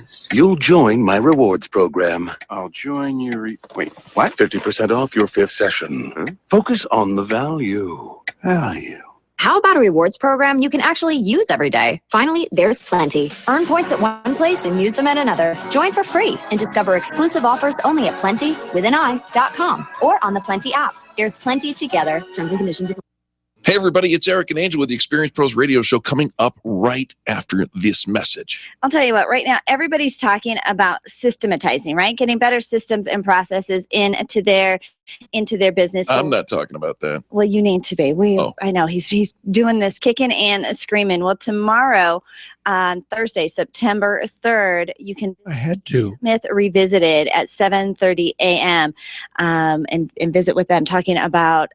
is. You'll join my rewards program. I'll join your... Wait, What? 50% off your 5th session. Focus on the value. Value. How about a rewards program you can actually use every day? Finally, there's Plenty. Earn points at one place and use them at another. Join for free and discover exclusive offers only at plenty.com or on the Plenty app. There's Plenty together. Terms and conditions apply. Hey, everybody, it's Eric and Angel with the Experience Pros Radio Show coming up right after this message. I'll tell you what, right now, everybody's talking about systematizing, right? Getting better systems and processes into their business. I'm not talking about that. Well, you need to be. I know he's doing this kicking and screaming. Well, tomorrow, on Thursday, September 3rd, you can Smith Revisited at 7:30 a.m. And visit with them, talking about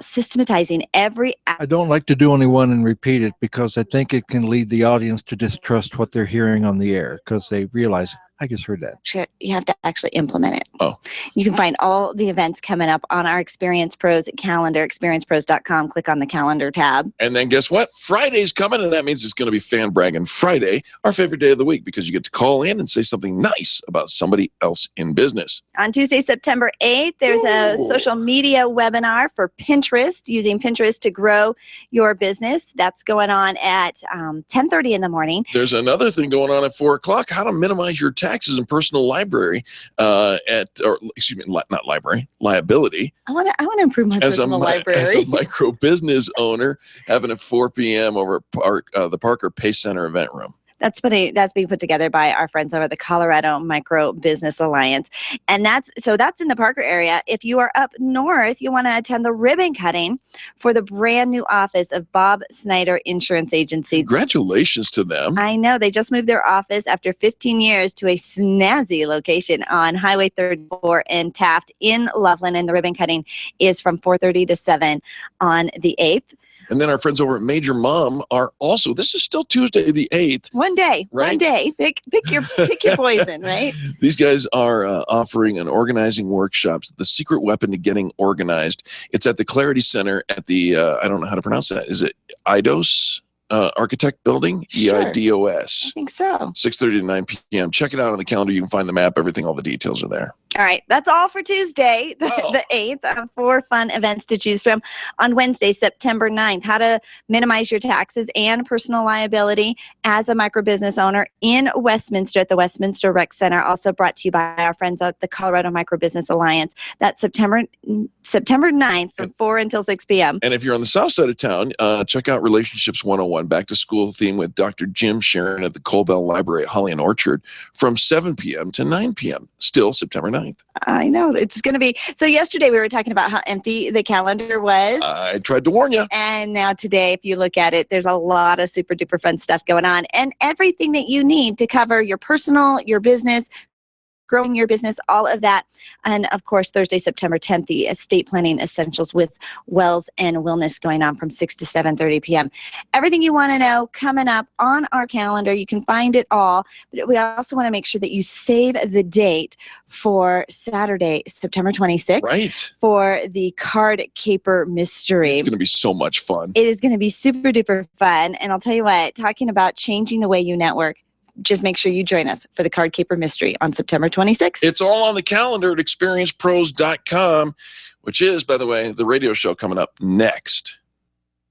systematizing every. I don't like to do only one and repeat it because I think it can lead the audience to distrust what they're hearing on the air because they realize, I just heard that. You have to actually implement it. Oh. You can find all the events coming up on our Experience Pros calendar, experiencepros.com. Click on the calendar tab. And then guess what? Friday's coming, and that means it's going to be Fan Bragging Friday, our favorite day of the week, because you get to call in and say something nice about somebody else in business. On Tuesday, September 8th, there's a social media webinar for Pinterest, using Pinterest to grow your business. That's going on at 10:30 in the morning. There's another thing going on at 4 o'clock, how to minimize your taxes and personal liability. I want to improve my personal library. As a micro business owner, having at 4 p.m. over the Parker Pace Center event room. That's being put together by our friends over at the Colorado Micro Business Alliance. And that's in the Parker area. If you are up north, you want to attend the ribbon cutting for the brand new office of Bob Snyder Insurance Agency. Congratulations to them. I know. They just moved their office after 15 years to a snazzy location on Highway 34 in Taft in Loveland. And the ribbon cutting is from 4:30 to 7 on the 8th. And then our friends over at Major Mom are also, this is still Tuesday the 8th. One day. Pick your poison, right? These guys are offering an organizing workshops, the secret weapon to getting organized. It's at the Clarity Center at the, I don't know how to pronounce that. Is it IDOS? Architect Building, Sure. EIDOS. I think so. 6:30 to 9 p.m. Check it out on the calendar. You can find the map, everything, all the details are there. All right. That's all for Tuesday, the 8th. 4 fun events to choose from. On Wednesday, September 9th, how to minimize your taxes and personal liability as a micro business owner in Westminster at the Westminster Rec Center. Also brought to you by our friends at the Colorado Micro Business Alliance. That's September 9th from 4 until 6 p.m. And if you're on the south side of town, check out Relationships 101, back to school theme with Dr. Jim Sharon at the Colbell Library at Holly and Orchard from 7 p.m. to 9 p.m. Still September 9th. I know. It's going to be. So yesterday we were talking about how empty the calendar was. I tried to warn you. And now today, if you look at it, there's a lot of super duper fun stuff going on and everything that you need to cover your personal, your business, growing your business, all of that. And of course, Thursday, September 10th, the estate planning essentials with Wells and Wellness going on from 6 to 7:30 p.m. Everything you want to know coming up on our calendar. You can find it all, but we also want to make sure that you save the date for Saturday, September 26th, right, for the Card Caper Mystery. It's going to be so much fun. It is going to be super duper fun. And I'll tell you what, talking about changing the way you network, just make sure you join us for the Card Caper Mystery on September 26th. It's all on the calendar at experiencepros.com, which is, by the way, the radio show coming up next.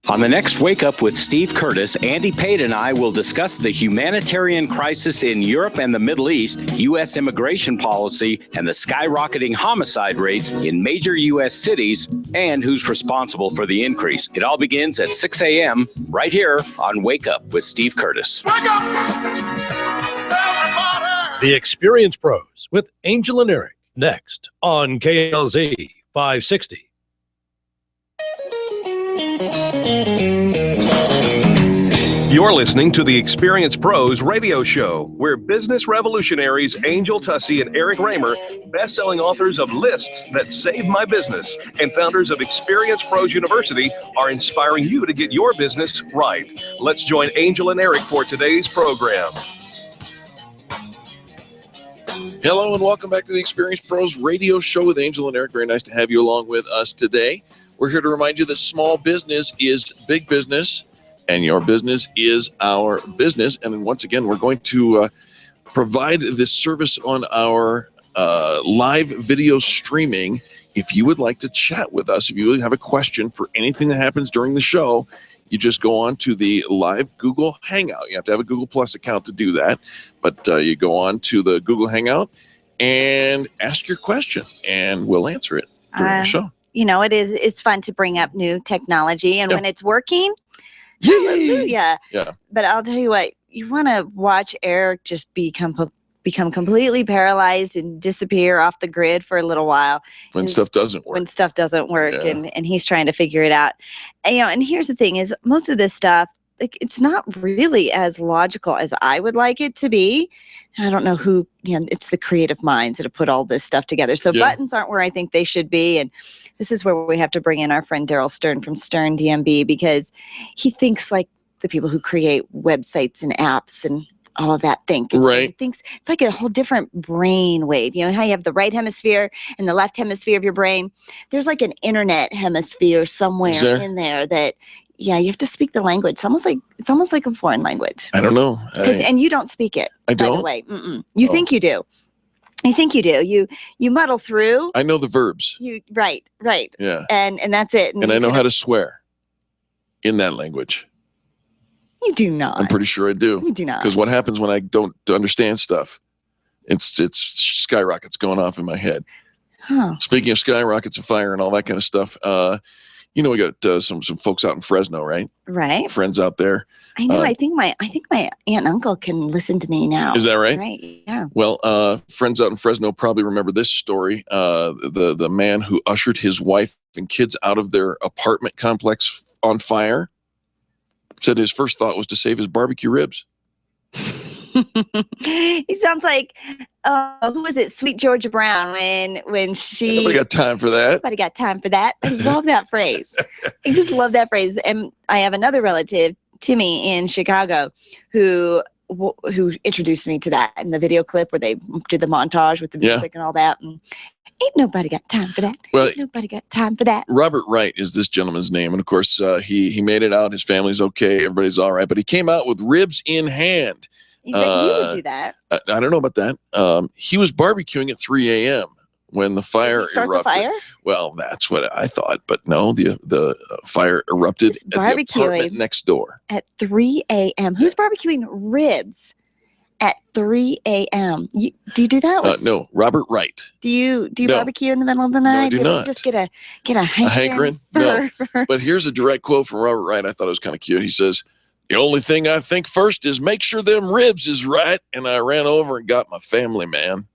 On the next Wake Up with Steve Curtis, Andy Pate and I will discuss the humanitarian crisis in Europe and the Middle East, U.S. immigration policy, and the skyrocketing homicide rates in major U.S. cities, and who's responsible for the increase. It all begins at 6 a.m. right here on Wake Up with Steve Curtis. Wake up! The Experience Pros with Angel and Eric, next on KLZ 560. You're listening to the Experience Pros radio show, where business revolutionaries Angel Tussey and Eric Raymer, best-selling authors of Lists That Saved My Business and founders of Experience Pros University, are inspiring you to get your business right. Let's join Angel and Eric for today's program. Hello and welcome back to the Experience Pros radio show with Angel and Eric. Very nice to have you along with us today. We're here to remind you that small business is big business, and your business is our business. And once again, we're going to provide this service on our live video streaming. If you would like to chat with us, if you have a question for anything that happens during the show, you just go on to the live Google Hangout. You have to have a Google Plus account to do that, but you go on to the Google Hangout and ask your question, and we'll answer it during the show. It's fun to bring up new technology, and when it's working, Yay! hallelujah. Yeah. But I'll tell you what, you want to watch Eric just become completely paralyzed and disappear off the grid for a little while. When stuff doesn't work. When stuff doesn't work, and he's trying to figure it out. And here's the thing is, most of this stuff, like, it's not really as logical as I would like it to be. I don't know who, it's the creative minds that have put all this stuff together. So buttons aren't where I think they should be. And this is where we have to bring in our friend Daryl Stern from Stern DMB, because he thinks like the people who create websites and apps and all of that think. Right. He thinks it's like a whole different brain wave. You know how you have the right hemisphere and the left hemisphere of your brain? There's like an internet hemisphere somewhere in there that, you have to speak the language. It's almost like a foreign language. I don't know. And you don't speak it. I don't? By the way. You think you do. You think you do. You muddle through. I know the verbs. Right. Yeah. And that's it. And I know how to swear in that language. You do not. I'm pretty sure I do. You do not. Because what happens when I don't understand stuff? It's skyrockets going off in my head. Huh. Speaking of skyrockets and fire and all that kind of stuff, we got some folks out in Fresno, right? Right. Friends out there. I know. I think my aunt and uncle can listen to me now. Is that right? Right. Yeah. Well, friends out in Fresno probably remember this story. The man who ushered his wife and kids out of their apartment complex on fire said his first thought was to save his barbecue ribs. He sounds like, who was it? Sweet Georgia Brown when she. Nobody got time for that. Nobody got time for that. I love that phrase. I just love that phrase. And I have another relative, Timmy, in Chicago, who introduced me to that in the video clip where they did the montage with the music and all that. And ain't nobody got time for that. Well, ain't nobody got time for that. Robert Wright is this gentleman's name. And of course, he made it out. His family's okay. Everybody's all right. But he came out with ribs in hand. You would do that. I don't know about that. He was barbecuing at 3 a.m. when the fire erupted. The fire? Well, that's what I thought. But no, the fire erupted at the apartment next door. At 3 a.m. Who's barbecuing ribs at 3 a.m.? Do you do that? No, Robert Wright. Do you barbecue in the middle of the night? No, I do not. Just get a hankering? No. But here's a direct quote from Robert Wright. I thought it was kind of cute. He says, "The only thing I think first is make sure them ribs is right." And I ran over and got my family, man.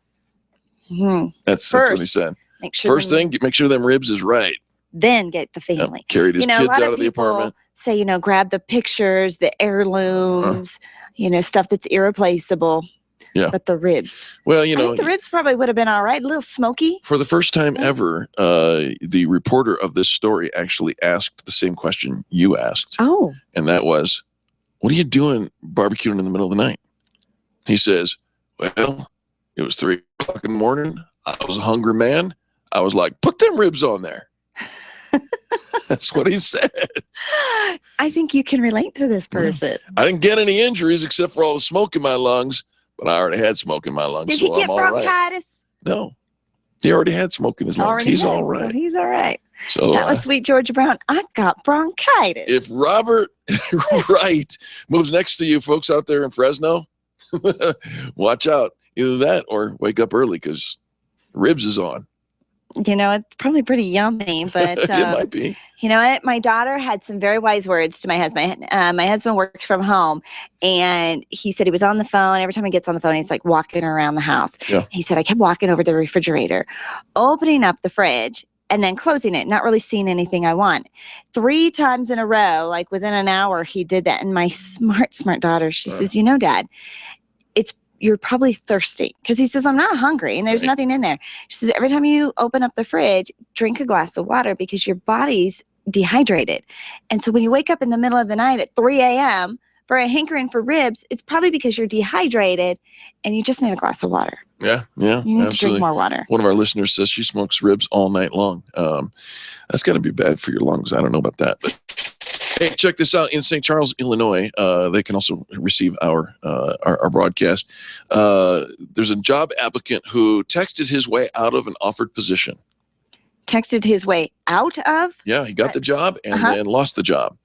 That's what he said. First thing, make sure them ribs is right. Then get the family. Carried his kids out of the apartment. Say, grab the pictures, the heirlooms, stuff that's irreplaceable. Yeah. But the ribs. Well, I think the ribs probably would have been all right. A little smoky. For the first time ever, the reporter of this story actually asked the same question you asked. Oh. And that was, what are you doing barbecuing in the middle of the night? He says, well, it was 3 o'clock in the morning. I was a hungry man. I was like, put them ribs on there. That's what he said. I think you can relate to this person. I didn't get any injuries except for all the smoke in my lungs, but I already had smoke in my lungs. Did he get bronchitis? Right. No. He already had smoke in his lungs. He's all right. So he's all right. So that was Sweet Georgia Brown. I got bronchitis. If Robert Wright moves next to you folks out there in Fresno, watch out. Either that or wake up early because ribs is on. It's probably pretty yummy, but it might be. You know what? My daughter had some very wise words to my husband. My husband works from home, and he said he was on the phone. Every time he gets on the phone, he's like walking around the house. Yeah. He said, I kept walking over to the refrigerator, opening up the fridge, and then closing it, not really seeing anything I want. 3 times in a row, like within an hour, he did that. And my smart daughter, she says, Dad, you're probably thirsty, because he says, I'm not hungry and there's nothing in there. She says, every time you open up the fridge, drink a glass of water because your body's dehydrated. And so when you wake up in the middle of the night at 3 a.m. for a hankering for ribs, it's probably because you're dehydrated and you just need a glass of water. Yeah. You need to drink more water. One of our listeners says she smokes ribs all night long. That's got to be bad for your lungs. I don't know about that, but Hey, check this out. In St. Charles, Illinois, they can also receive our broadcast. There's a job applicant who texted his way out of an offered position. Texted his way out of? Yeah, he got the job and then lost the job.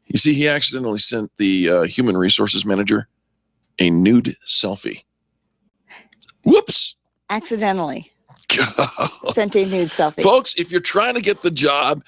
You see, he accidentally sent the human resources manager a nude selfie. Whoops. Accidentally. Sent a nude selfie. Folks, if you're trying to get the job,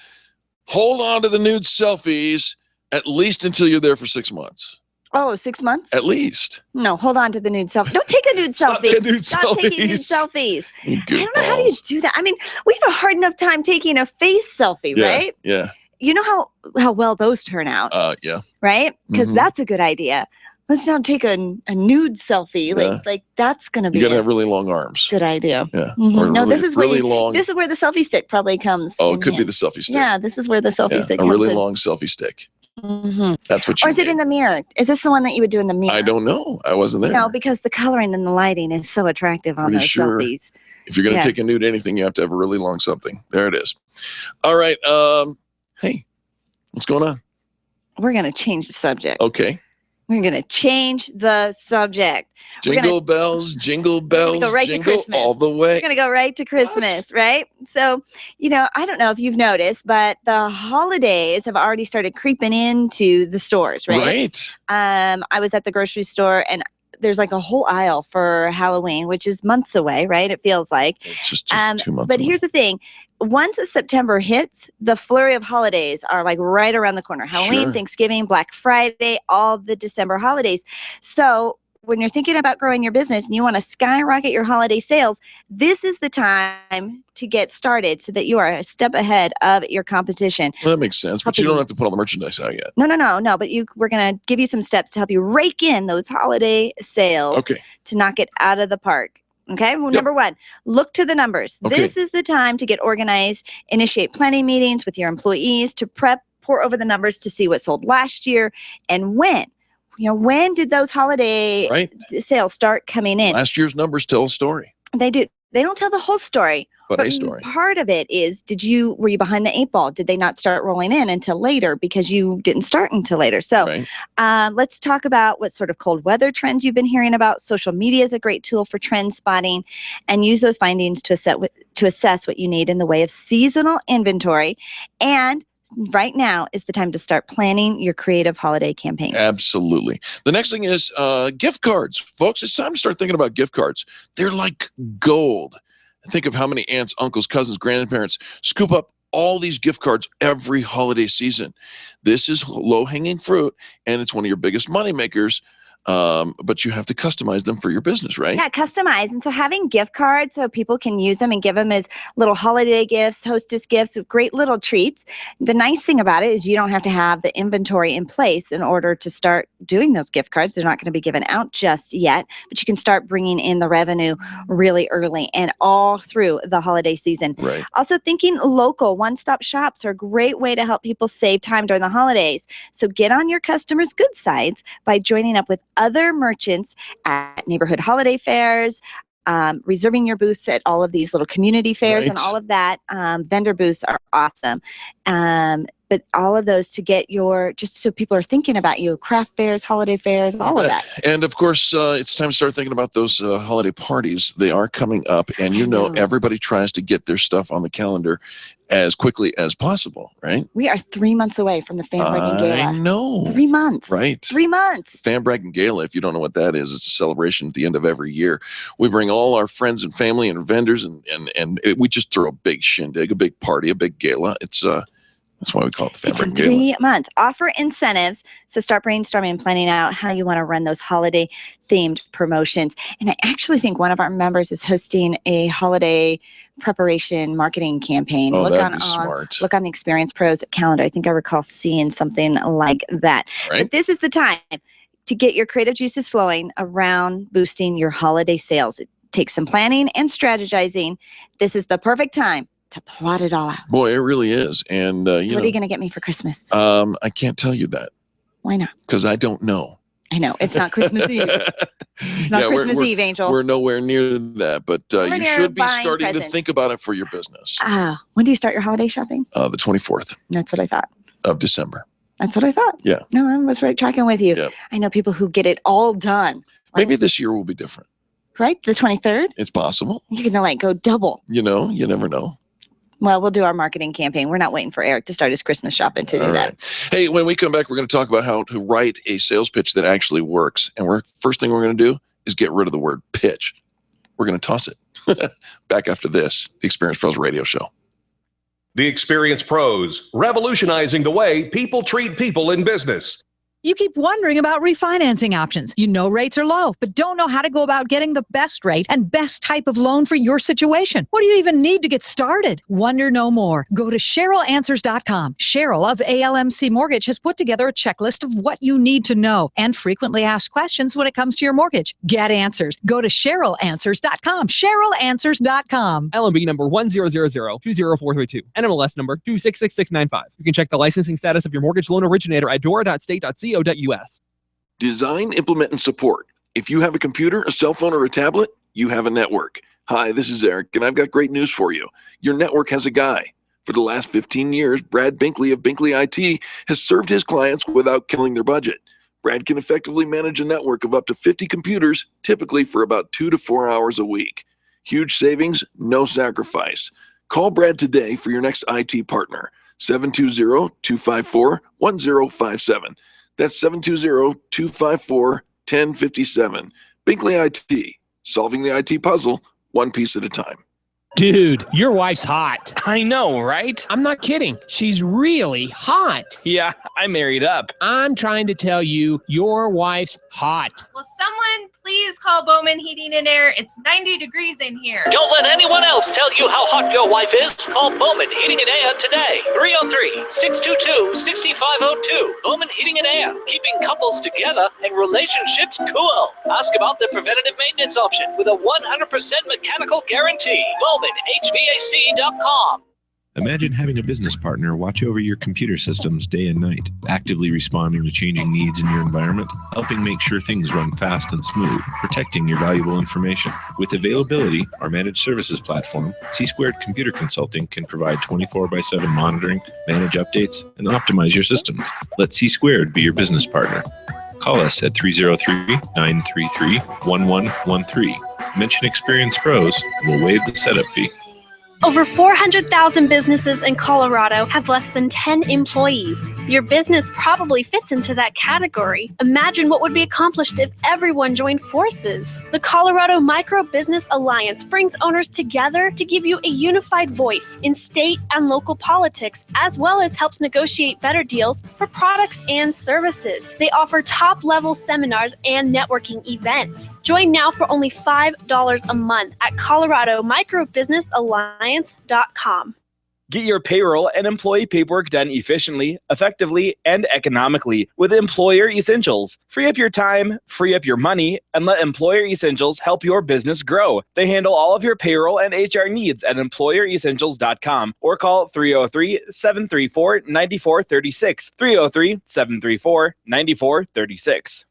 hold on to the nude selfies at least until you're there for 6 months. Oh, 6 months? At least. No, hold on to the nude selfie. Don't take a nude selfie. Stop taking nude selfies. I don't know how do you do that. I mean, we have a hard enough time taking a face selfie, right? Yeah. You know how well those turn out? Yeah. Right? Because that's a good idea. Let's now take a nude selfie. Like that's gonna be. You gotta have really long arms. Good idea. Yeah. No, this is where really long. This is where the selfie stick probably comes. Oh, it could be the selfie stick. Yeah, this is where the selfie stick a comes really in. long selfie stick. That's what you. Or is it in the mirror? Is this the one that you would do in the mirror? I don't know. I wasn't there. No, because the coloring and the lighting is so attractive on those selfies. If you're gonna take a nude anything, you have to have a really long something. There it is. All right. Hey, what's going on? We're gonna change the subject. Okay. We're going to change the subject. Jingle bells, jingle bells, go right jingle to Christmas. all the way. We're going to go right to Christmas, right? So, I don't know if you've noticed, but the holidays have already started creeping into the stores, right? Right. I was at the grocery store and there's like a whole aisle for Halloween, which is months away, right? It feels like. It's just 2 months But away. here's the thing. Once September hits, the flurry of holidays are like right around the corner. Halloween, Thanksgiving, Black Friday, all the December holidays. So when you're thinking about growing your business and you want to skyrocket your holiday sales, this is the time to get started so that you are a step ahead of your competition. Well, that makes sense, but you don't have to put all the merchandise out yet. No. But we're going to give you some steps to help you rake in those holiday sales to knock it out of the park. Okay. Well, number one, look to the numbers. Okay. This is the time to get organized, initiate planning meetings with your employees to pour over the numbers to see what sold last year and when. When did those holiday sales start coming in? Last year's numbers tell a story. They do. They don't tell the whole story. But a story. Part of it is, were you behind the 8 ball? Did they not start rolling in until later because you didn't start until later? So let's talk about what sort of cold weather trends you've been hearing about. Social media is a great tool for trend spotting, and use those findings to assess what you need in the way of seasonal inventory. And right now is the time to start planning your creative holiday campaigns. Absolutely. The next thing is gift cards. Folks, it's time to start thinking about gift cards. They're like gold. Think of how many aunts, uncles, cousins, grandparents scoop up all these gift cards every holiday season. This is low-hanging fruit, and it's one of your biggest money makers. But you have to customize them for your business, right? Yeah, customize. And so having gift cards so people can use them and give them as little holiday gifts, hostess gifts, great little treats. The nice thing about it is you don't have to have the inventory in place in order to start doing those gift cards. They're not going to be given out just yet, but you can start bringing in the revenue really early and all through the holiday season. Right. Also thinking local one-stop shops are a great way to help people save time during the holidays. So get on your customers' good sides by joining up with other merchants at neighborhood holiday fairs, reserving your booths at all of these little community fairs and all of that. Vendor booths are awesome. But all of those to get just so people are thinking about you, craft fairs, holiday fairs, all of that. And of course, it's time to start thinking about those holiday parties. They are coming up, and everybody tries to get their stuff on the calendar as quickly as possible, right? We are 3 months away from the Fan Bragging Gala. I know. 3 months. Right. 3 months. Fan Bragging Gala, if you don't know what that is, it's a celebration at the end of every year. We bring all our friends and family and vendors, and we just throw a big shindig, a big party, a big gala. That's why we call it the Fan Bragging Gala. 3 months. Offer incentives. So start brainstorming and planning out how you want to run those holiday themed promotions. And I actually think one of our members is hosting a holiday preparation marketing campaign. Oh, that'd be smart. Look on the Experience Pros calendar. I think I recall seeing something like that. Right. But this is the time to get your creative juices flowing around boosting your holiday sales. It takes some planning and strategizing. This is the perfect time to plot it all out. Boy, it really is. And what are you going to get me for Christmas? I can't tell you that. Why not? Because I don't know. I know. It's not Christmas Eve. It's not Christmas Eve, Angel. We're nowhere near that, but you should be starting to think about it for your business. When do you start your holiday shopping? The 24th. That's what I thought. Of December. That's what I thought. Yeah. No, I was right tracking with you. Yeah. I know people who get it all done. Maybe this year will be different. Right? The 23rd? It's possible. You're going to like go double. You know, you never know. Well, we'll do our marketing campaign. We're not waiting for Eric to start his Christmas shopping to do that. Hey, when we come back, we're going to talk about how to write a sales pitch that actually works. And first thing we're going to do is get rid of the word pitch. We're going to toss it. Back after this, the Experience Pros Radio Show. The Experience Pros, revolutionizing the way people treat people in business. You keep wondering about refinancing options. You know rates are low, but don't know how to go about getting the best rate and best type of loan for your situation. What do you even need to get started? Wonder no more. Go to CherylAnswers.com. Cheryl of ALMC Mortgage has put together a checklist of what you need to know and frequently asked questions when it comes to your mortgage. Get answers. Go to CherylAnswers.com. CherylAnswers.com. LMB number 100020432. NMLS number 266695. You can check the licensing status of your mortgage loan originator at dora.state.co.us. Design, implement, and support. If you have a computer, a cell phone, or a tablet, you have a network. Hi, this is Eric, and I've got great news for you. Your network has a guy. For the last 15 years, Brad Binkley of Binkley IT has served his clients without killing their budget. Brad can effectively manage a network of up to 50 computers, typically for about 2 to 4 hours a week. Huge savings, no sacrifice. Call Brad today for your next IT partner. 720-254-1057. That's 720-254-1057. Binkley IT, solving the IT puzzle one piece at a time. Dude, your wife's hot. I know, right? I'm not kidding. She's really hot. Yeah, I married up. I'm trying to tell you, your wife's hot. Will someone please call Bowman Heating and Air? It's 90 degrees in here. Don't let anyone else tell you how hot your wife is. Call Bowman Heating and Air today. 303-622-6502. Bowman Heating and Air, keeping couples together and relationships cool. Ask about their preventative maintenance option with a 100% mechanical guarantee. BowmanHVAC.com. Imagine having a business partner watch over your computer systems day and night, actively responding to changing needs in your environment, helping make sure things run fast and smooth, protecting your valuable information. With availability, our managed services platform, C-Squared Computer Consulting can provide 24/7 monitoring, manage updates, and optimize your systems. Let C-Squared be your business partner. Call us at 303-933-1113. Mention Experience Pros, and we'll waive the setup fee. Over 400,000 businesses in Colorado have less than 10 employees. Your business probably fits into that category. Imagine what would be accomplished if everyone joined forces. The Colorado Micro Business Alliance brings owners together to give you a unified voice in state and local politics, as well as helps negotiate better deals for products and services. They offer top-level seminars and networking events. Join now for only $5 a month at ColoradoMicroBusinessAlliance.com. Get your payroll and employee paperwork done efficiently, effectively, and economically with Employer Essentials. Free up your time, free up your money, and let Employer Essentials help your business grow. They handle all of your payroll and HR needs at EmployerEssentials.com or call 303-734-9436. 303-734-9436.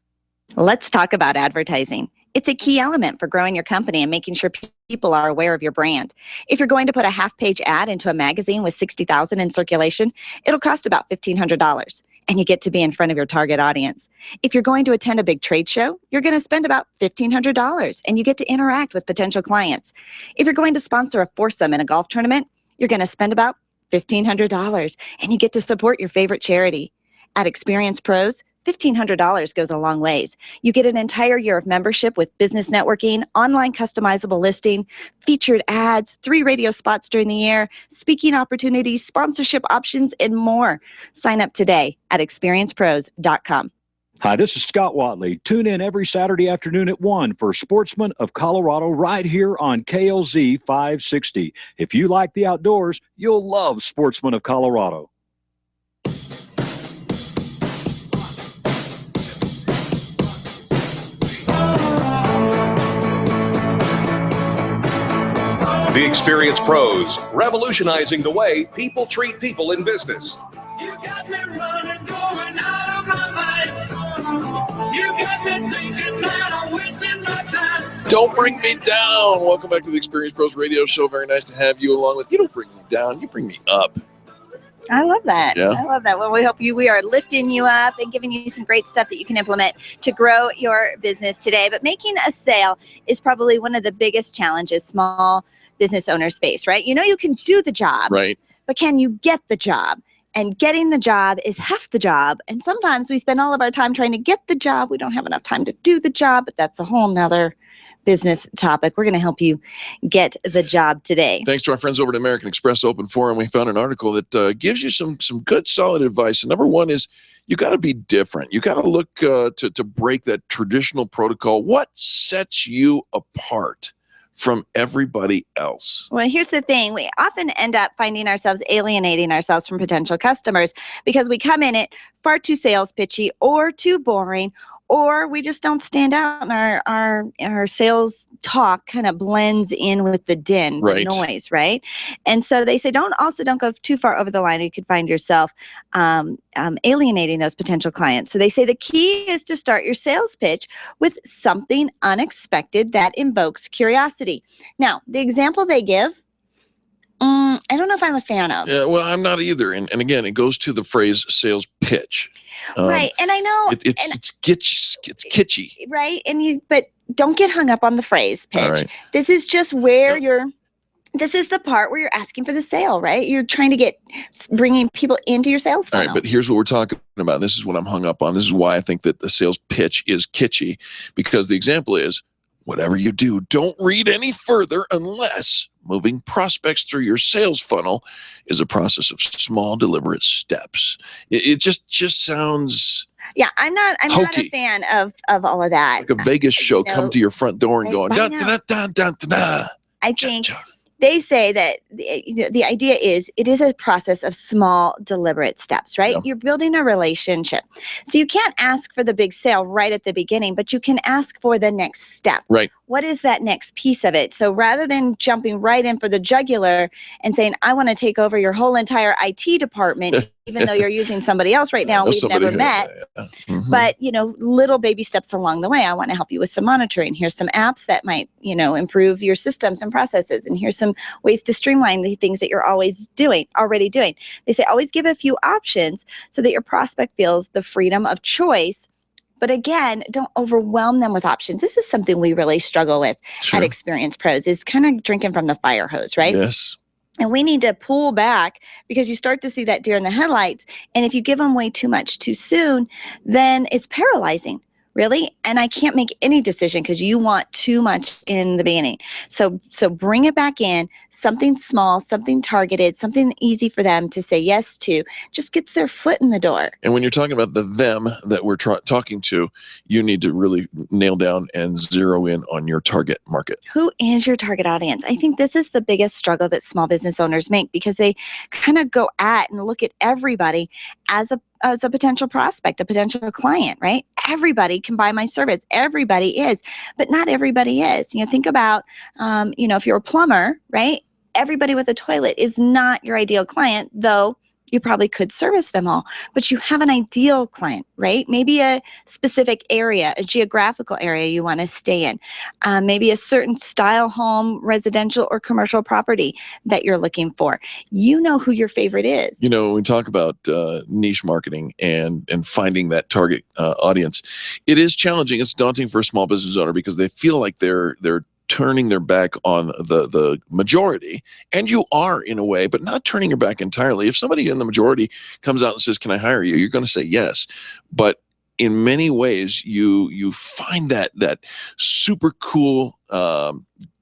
Let's talk about advertising. It's a key element for growing your company and making sure people are aware of your brand. If you're going to put a half-page ad into a magazine with 60,000 in circulation, it'll cost about $1,500, and you get to be in front of your target audience. If you're going to attend a big trade show, you're going to spend about $1,500, and you get to interact with potential clients. If you're going to sponsor a foursome in a golf tournament, you're going to spend about $1,500, and you get to support your favorite charity. At Experience Pros, $1,500 goes a long ways. You get an entire year of membership with business networking, online customizable listing, featured ads, 3 radio spots during the year, speaking opportunities, sponsorship options, and more. Sign up today at experiencepros.com. Hi, this is Scott Watley. Tune in every Saturday afternoon at 1 for Sportsman of Colorado right here on KLZ 560. If you like the outdoors, you'll love Sportsman of Colorado. The Experience Pros, revolutionizing the way people treat people in business. You got me running, going out of my mind. You got me thinking that I'm wasting my time. Don't bring me down. Welcome back to the Experience Pros Radio Show. Very nice to have you along with. You don't bring me down. You bring me up. I love that. Yeah. I love that. Well, we are lifting you up and giving you some great stuff that you can implement to grow your business today. But making a sale is probably one of the biggest challenges small business owners face, right? You know, you can do the job, right? But can you get the job? And getting the job is half the job. And sometimes we spend all of our time trying to get the job. We don't have enough time to do the job, but that's a whole nother business topic. We're going to help you get the job today. Thanks to our friends over at American Express Open Forum, we found an article that gives you some good, solid advice. And number one is you got to be different. You got to look to break that traditional protocol. What sets you apart from everybody else? Well, here's the thing. We often end up finding ourselves alienating ourselves from potential customers because we come in it far too sales pitchy or too boring, or we just don't stand out and our sales talk kind of blends in with the din, the noise, right? And so they say don't go too far over the line. You could find yourself alienating those potential clients. So they say the key is to start your sales pitch with something unexpected that invokes curiosity. Now, the example they give, I don't know if I'm a fan of. Yeah, well, I'm not either. And again, it goes to the phrase sales pitch. Right. And I know it's kitschy. Right. But don't get hung up on the phrase pitch. Right. This is just where this is the part where you're asking for the sale, right? You're trying to bringing people into your sales funnel. All right, but here's what we're talking about. This is what I'm hung up on. This is why I think that the sales pitch is kitschy, because the example is, whatever you do, don't read any further unless moving prospects through your sales funnel is a process of small, deliberate steps. It just sounds I'm not a fan of all of that. like a Vegas show. Come to your front door and going, dun, dun, dun, dun, dun, dun. I think they say that the idea is it is a process of small, deliberate steps, right? Yeah. You're building a relationship. So you can't ask for the big sale right at the beginning, but you can ask for the next step. Right. What is that next piece of it? So rather than jumping right in for the jugular and saying, I want to take over your whole entire IT department, even though you're using somebody else right now, we've never met. Mm-hmm. But, little baby steps along the way. I want to help you with some monitoring. Here's some apps that might, improve your systems and processes. And here's some ways to streamline the things that you're already doing. They say always give a few options so that your prospect feels the freedom of choice. But again, don't overwhelm them with options. This is something we really struggle with at Experience Pros, is kind of drinking from the fire hose, right? Yes. And we need to pull back because you start to see that deer in the headlights. And if you give them way too much too soon, then it's paralyzing, really. And I can't make any decision because you want too much in the beginning. So bring it back in, something small, something targeted, something easy for them to say yes to, just gets their foot in the door. And when you're talking about the them that we're talking to, you need to really nail down and zero in on your target market. Who is your target audience? I think this is the biggest struggle that small business owners make because they kind of go at and look at everybody as a potential prospect, a potential client, right? Everybody can buy my service. Everybody is, but not everybody is. Think about, if you're a plumber, right? Everybody with a toilet is not your ideal client, though you probably could service them all, but you have an ideal client, right? Maybe a specific area, a geographical area you want to stay in, maybe a certain style home, residential or commercial property that you're looking for. You know who your favorite is. When we talk about niche marketing and finding that target audience, it is challenging. It's daunting for a small business owner because they feel like they're turning their back on the majority, and you are in a way, but not turning your back entirely. If somebody in the majority comes out and says, can I hire you? You're going to say yes. But in many ways, you find that super cool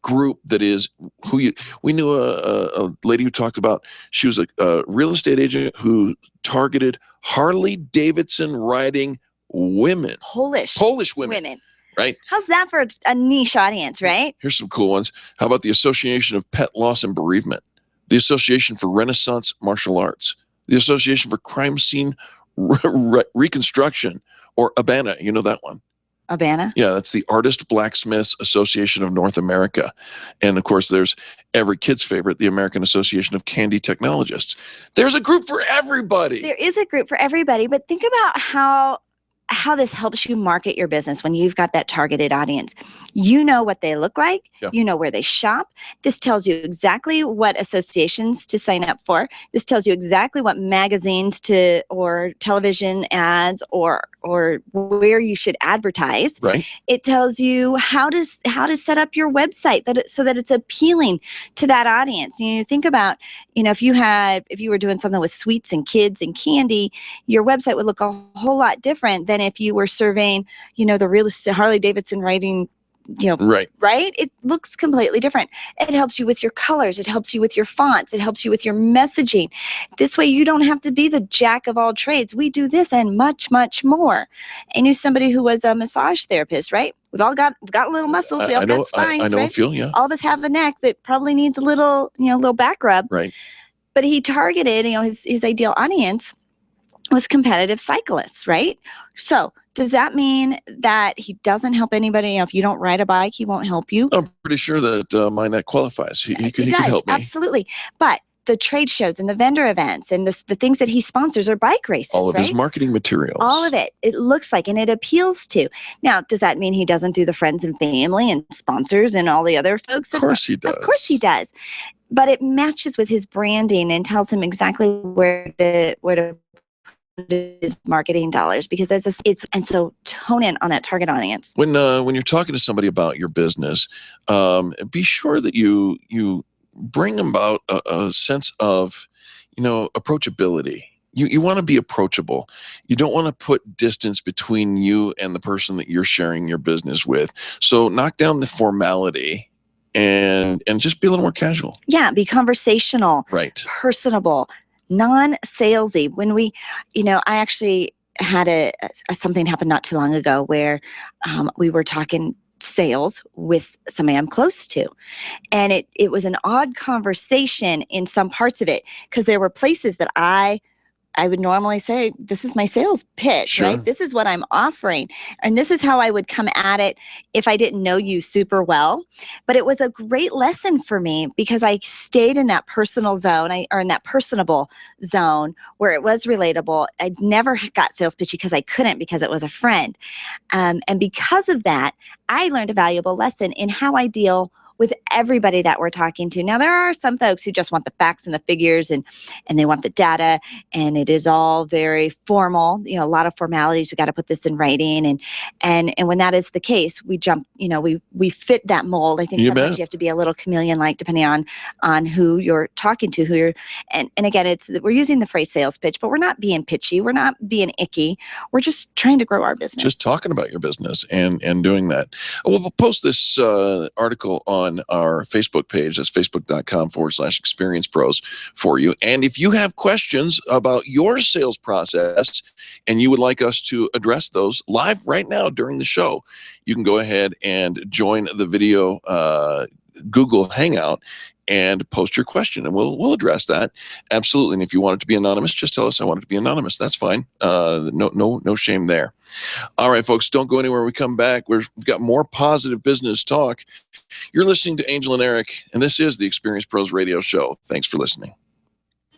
group that is we knew a lady who talked about, she was a real estate agent who targeted Harley Davidson riding women. Polish women. Right? How's that for a niche audience, right? Here's some cool ones. How about the Association of Pet Loss and Bereavement, the Association for Renaissance Martial Arts, the Association for Crime Scene Reconstruction, or ABANA? You know that one? ABANA? Yeah, that's the Artist Blacksmiths Association of North America. And of course, there's every kid's favorite, the American Association of Candy Technologists. There's a group for everybody. There is a group for everybody, but think about how how this helps you market your business when you've got that targeted audience. You know what they look like. Yeah. You know where they shop. This tells you exactly what associations to sign up for. This tells you exactly what magazines or television ads or where you should advertise. Right. It tells you how to set up your website so that it's appealing to that audience. You think about, if you were doing something with sweets and kids and candy, your website would look a whole lot different than if you were surveying, the real estate, Harley Davidson writing, right. It looks completely different. It helps you with your colors. It helps you with your fonts. It helps you with your messaging. This way you don't have to be the jack of all trades. We do this and much, much more. I knew somebody who was a massage therapist, right? We've all got little muscles. We all got spines, I know right? a feel, yeah. All of us have a neck that probably needs a little back rub. Right. But he targeted, his ideal audience was competitive cyclists, right? So does that mean that he doesn't help anybody? If you don't ride a bike, he won't help you? I'm pretty sure that my neck qualifies. He could help me. Absolutely. But the trade shows and the vendor events and the things that he sponsors are bike races, all of right? his marketing materials. All of it. It looks like, and it appeals to. Now, does that mean he doesn't do the friends and family and sponsors and all the other folks? Of course he does. Of course he does. But it matches with his branding and tells him exactly where to put his marketing dollars, because so tone in on that target audience. When you're talking to somebody about your business, be sure that you bring about a sense of, approachability. You want to be approachable. You don't want to put distance between you and the person that you're sharing your business with. So knock down the formality and just be a little more casual. Yeah, be conversational, right? Personable, non-salesy. When I actually had something happen not too long ago where we were talking sales with somebody I'm close to, and it was an odd conversation in some parts of it, because there were places that I would normally say, this is my sales pitch, Sure. right? This is what I'm offering. And this is how I would come at it if I didn't know you super well. But it was a great lesson for me because I stayed in that personal zone or in that personable zone where it was relatable. I never got sales pitchy because I couldn't, because it was a friend. And because of that, I learned a valuable lesson in how I deal with everybody that we're talking to. Now, there are some folks who just want the facts and the figures and they want the data, and it is all very formal, a lot of formalities. We got to put this in writing. And when that is the case, we jump, we fit that mold. I think sometimes you have to be a little chameleon-like depending on who you're talking to, and again, we're using the phrase sales pitch, but we're not being pitchy. We're not being icky. We're just trying to grow our business. Just talking about your business and doing that. We'll post this article on our Facebook page. That's facebook.com/experience pros for you. And if you have questions about your sales process and you would like us to address those live right now during the show, you can go ahead and join the video Google Hangout and post your question, and we'll address that. Absolutely. And if you want it to be anonymous, just tell us I want it to be anonymous. That's fine. No shame there. All right, folks, don't go anywhere. When we come back, we've got more positive business talk. You're listening to Angel and Eric, and this is the Experience Pros Radio Show. Thanks for listening.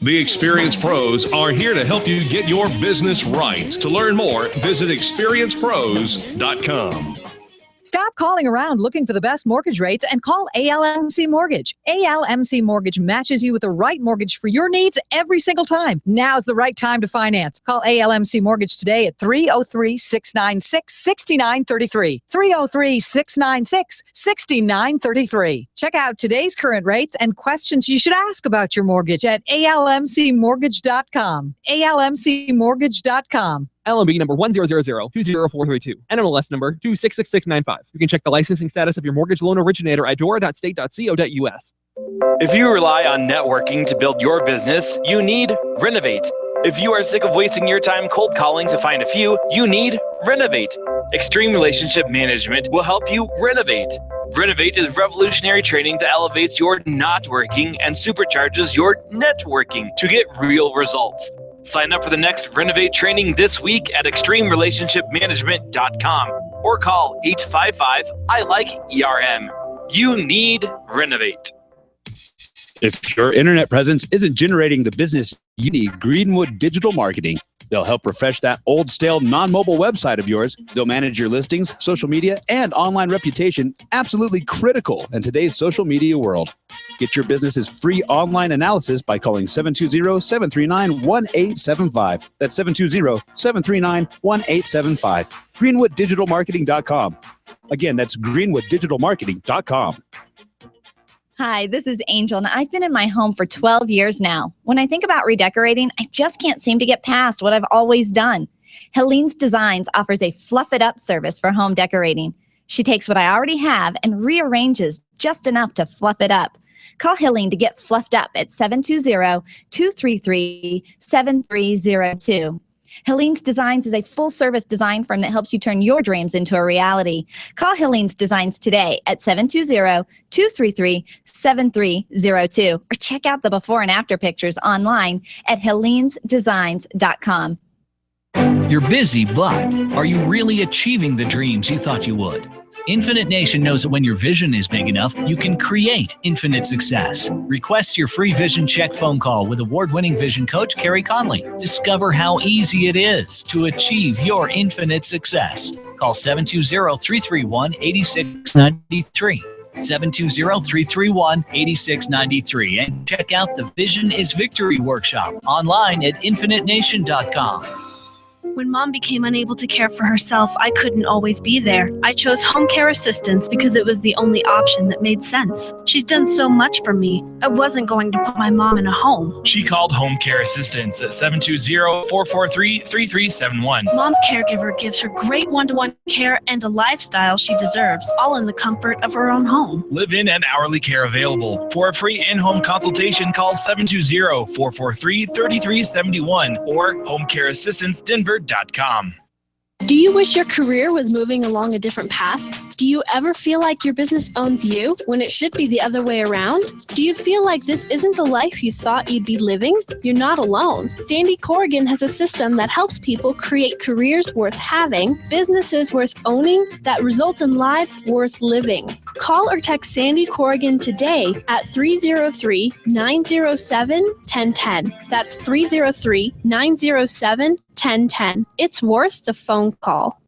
The Experience Pros are here to help you get your business right. To learn more, visit experiencepros.com. Stop calling around looking for the best mortgage rates and call ALMC Mortgage. ALMC Mortgage matches you with the right mortgage for your needs every single time. Now's the right time to finance. Call ALMC Mortgage today at 303-696-6933. 303-696-6933. Check out today's current rates and questions you should ask about your mortgage at almcmortgage.com. almcmortgage.com. LMB number 100020432. NMLS number 266695. You can check the licensing status of your mortgage loan originator at dora.state.co.us. If you rely on networking to build your business, you need Renovate. If you are sick of wasting your time cold calling to find a few, you need Renovate. Extreme Relationship Management will help you renovate. Renovate is revolutionary training that elevates your not working and supercharges your networking to get real results. Sign up for the next Renovate training this week at extremerelationshipmanagement.com or call 855-I-LIKE-ERM. You need Renovate. If your internet presence isn't generating the business You need Greenwood Digital Marketing. They'll help refresh that old, stale, non-mobile website of yours. They'll manage your listings, social media, and online reputation, absolutely critical in today's social media world. Get your business's free online analysis by calling 720-739-1875. That's 720-739-1875. GreenwoodDigitalMarketing.com. Again, that's GreenwoodDigitalMarketing.com. Hi, this is Angel, and I've been in my home for 12 years now. When I think about redecorating, I just can't seem to get past what I've always done. Helene's Designs offers a fluff-it-up service for home decorating. She takes what I already have and rearranges just enough to fluff it up. Call Helene to get fluffed up at 720-233-7302. Helene's Designs is a full-service design firm that helps you turn your dreams into a reality. Call Helene's Designs today at 720-233-7302 or check out the before and after pictures online at helenesdesigns.com. You're busy, but are you really achieving the dreams you thought you would? Infinite Nation knows that when your vision is big enough, you can create infinite success. Request your free vision check phone call with award-winning vision coach Carrie Conley. Discover how easy it is to achieve your infinite success. Call 720-331-8693. 720-331-8693 and check out the Vision is Victory workshop online at infinitenation.com. When Mom became unable to care for herself, I couldn't always be there. I chose home care assistance because it was the only option that made sense. She's done so much for me. I wasn't going to put my mom in a home. She called Home Care Assistance at 720-443-3371. Mom's caregiver gives her great one-to-one care and a lifestyle she deserves, all in the comfort of her own home. Live-in and hourly care available. For a free in-home consultation, call 720-443-3371 or homecareassistancedenver.com. Do you wish your career was moving along a different path? Do you ever feel like your business owns you when it should be the other way around? Do you feel like this isn't the life you thought you'd be living? You're not alone. Sandy Corrigan has a system that helps people create careers worth having, businesses worth owning, that result in lives worth living. Call or text Sandy Corrigan today at 303-907-1010. That's 303-907-1010. It's worth the phone call.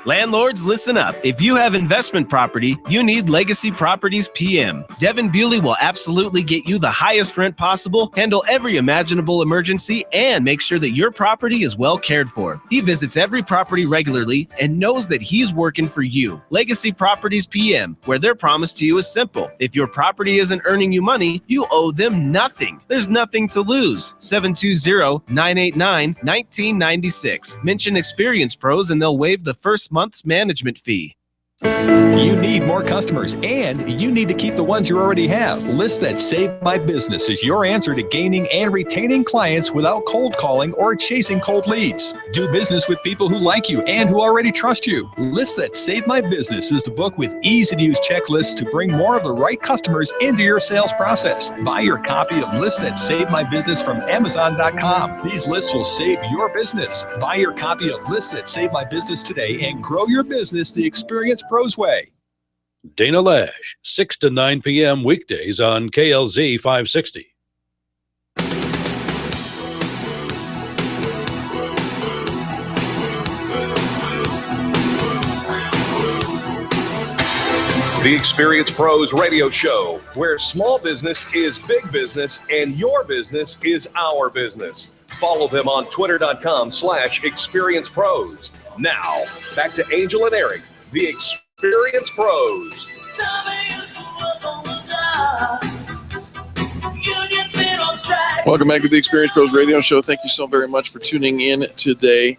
Landlords, listen up. If you have investment property, you need Legacy Properties PM. Devin Bewley will absolutely get you the highest rent possible, handle every imaginable emergency, and make sure that your property is well cared for. He visits every property regularly and knows that he's working for you. Legacy Properties PM, where their promise to you is simple. If your property isn't earning you money, you owe them nothing. There's nothing to lose. 720-989-1996. Mention Experience Pros and they'll waive the first month's management fee. You need more customers, and you need to keep the ones you already have. List That Save My Business is your answer to gaining and retaining clients without cold calling or chasing cold leads. Do business with people who like you and who already trust you. List That Save My Business is the book with easy-to-use checklists to bring more of the right customers into your sales process. Buy your copy of List That Save My Business from Amazon.com. These lists will save your business. Buy your copy of List That Save My Business today and grow your business the Experience Pros way. Dana Lash, 6 to 9 p.m. weekdays on KLZ 560. The Experience Pros radio show, where small business is big business and your business is our business. Follow them on twitter.com/experiencepros. Now, back to Angel and Eric, the Experience Pros. Welcome back to the Experience Pros radio show. Thank you so very much for tuning in today.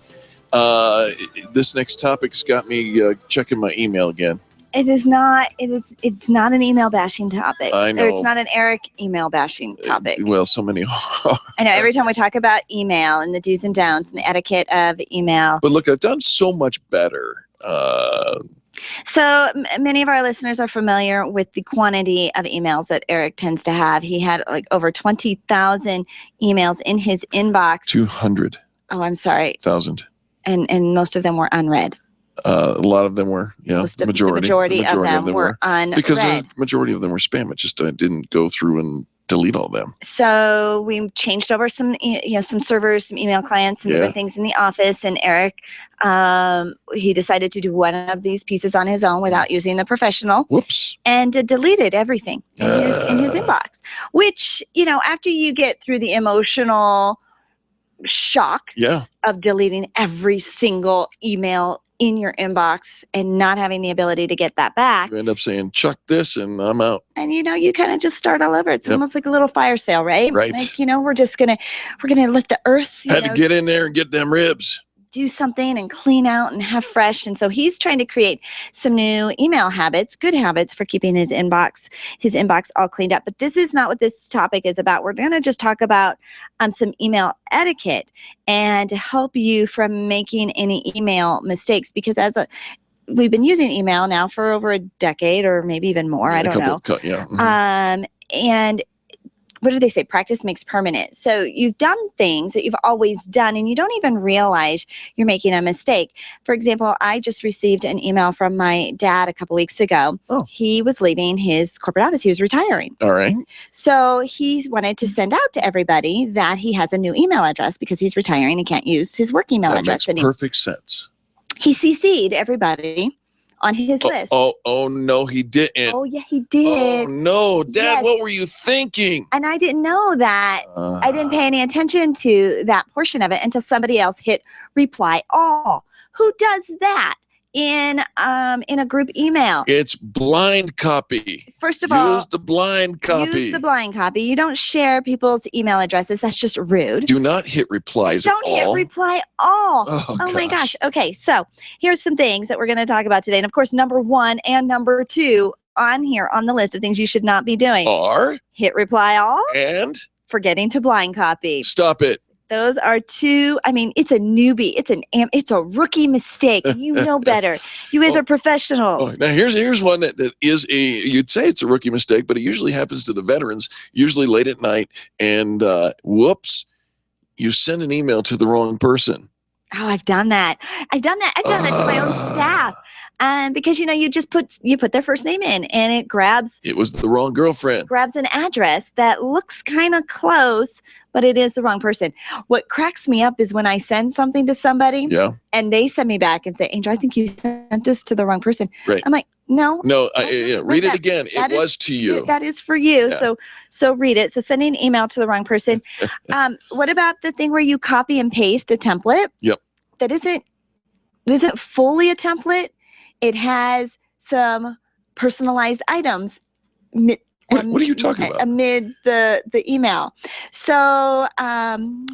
This next topic's got me checking my email again. It is not. It's not an email bashing topic. I know. Or it's not an Eric email bashing topic. Well, so many are. I know. Every time we talk about email and the do's and don'ts and the etiquette of email. But look, I've done so much better. So many of our listeners are familiar with the quantity of emails that Eric tends to have. He had like over 20,000 emails in his inbox. 200. Oh, I'm sorry. 1,000. And most of them were unread. A lot of them were, the majority of them were unread. Because the majority of them were spam. It just I didn't go through and delete all of them? So we changed over some servers, some email clients, some different things in the office. And Eric, he decided to do one of these pieces on his own without using the professional. Whoops. And deleted everything in his inbox. Which, after you get through the emotional shock of deleting every single email in your inbox and not having the ability to get that back. You end up saying, chuck this and I'm out. And you kind of just start all over. It's almost like a little fire sale, right? Right. Like, we're gonna let the earth Had to get in there and get them ribs. do something and clean out and have fresh. And so he's trying to create some new email habits, good habits for keeping his inbox all cleaned up. But this is not what this topic is about. We're going to just talk about some email etiquette and to help you from making any email mistakes. Because we've been using email now for over a decade or maybe even more. I don't know. And what do they say? Practice makes permanent. So you've done things that you've always done and you don't even realize you're making a mistake. For example, I just received an email from my dad a couple weeks ago. Oh. He was leaving his corporate office. He was retiring. All right. So he wanted to send out to everybody that he has a new email address because he's retiring and can't use his work email address That makes anymore. perfect sense. He CC'd everybody on his list. Oh, no, he didn't. Oh, yeah, he did. Oh, no. Dad, Yes. what were you thinking? And I didn't know that. I didn't pay any attention to that portion of it until somebody else hit reply all. Who does that in a group email? It's blind copy. First of all, use the blind copy. Use the blind copy. You don't share people's email addresses. That's just rude. Do not hit replies Don't all. hit reply all. Oh, my gosh. Okay, so here's some things that we're going to talk about today. And of course, number 1 and number 2 on here on the list of things you should not be doing are hit reply all and forgetting to blind copy. Stop it. Those are two. I mean, it's a newbie. It's a rookie mistake. You know better. You guys are professionals. Now here's one that is you'd say it's a rookie mistake, but it usually happens to the veterans, usually late at night, and whoops, you send an email to the wrong person. Oh, I've done that. I've done that to my own staff. Because you just put their first name in and it was the wrong girlfriend. Grabs an address that looks kind of close, but it is the wrong person. What cracks me up is when I send something to somebody and they send me back and say, Angel, I think you sent this to the wrong person. Right. I'm like, no. Read it again. It was to you. That is for you. Yeah. So read it. So sending an email to the wrong person. What about the thing where you copy and paste a template? Yep. That isn't fully a template. It has some personalized items. What are you talking about? Amid the email. So,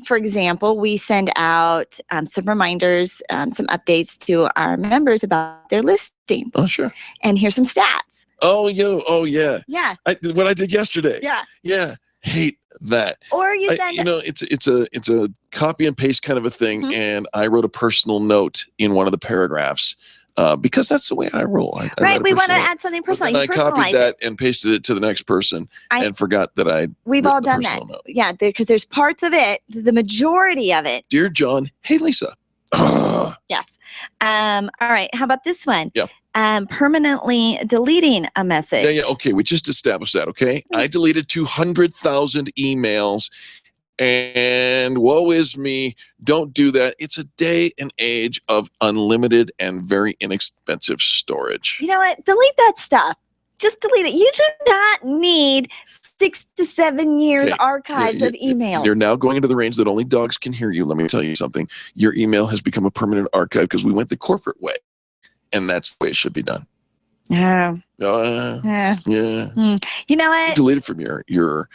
for example, we send out some reminders, some updates to our members about their listing. Oh, sure. And here's some stats. Oh, yeah. Yeah. What I did yesterday. Yeah. Yeah. Hate that. Or you send. It's a copy and paste kind of a thing, and I wrote a personal note in one of the paragraphs. Because that's the way I roll. Right, we want to add something personal. I copied that and pasted it to the next person and forgot that we've all done that. Note. Yeah, because there's parts of it, the majority of it. Dear John, hey Lisa. Yes. All right. How about this one? Yeah. Permanently deleting a message. Yeah. Okay, we just established that. Okay, I deleted 200,000 emails. And woe is me, don't do that. It's a day and age of unlimited and very inexpensive storage. You know what? Delete that stuff. Just delete it. You do not need 6 to 7 years archives of emails. You're now going into the range that only dogs can hear you. Let me tell you something. Your email has become a permanent archive because we went the corporate way. And that's the way it should be done. Oh. Yeah. You know what? Delete it from your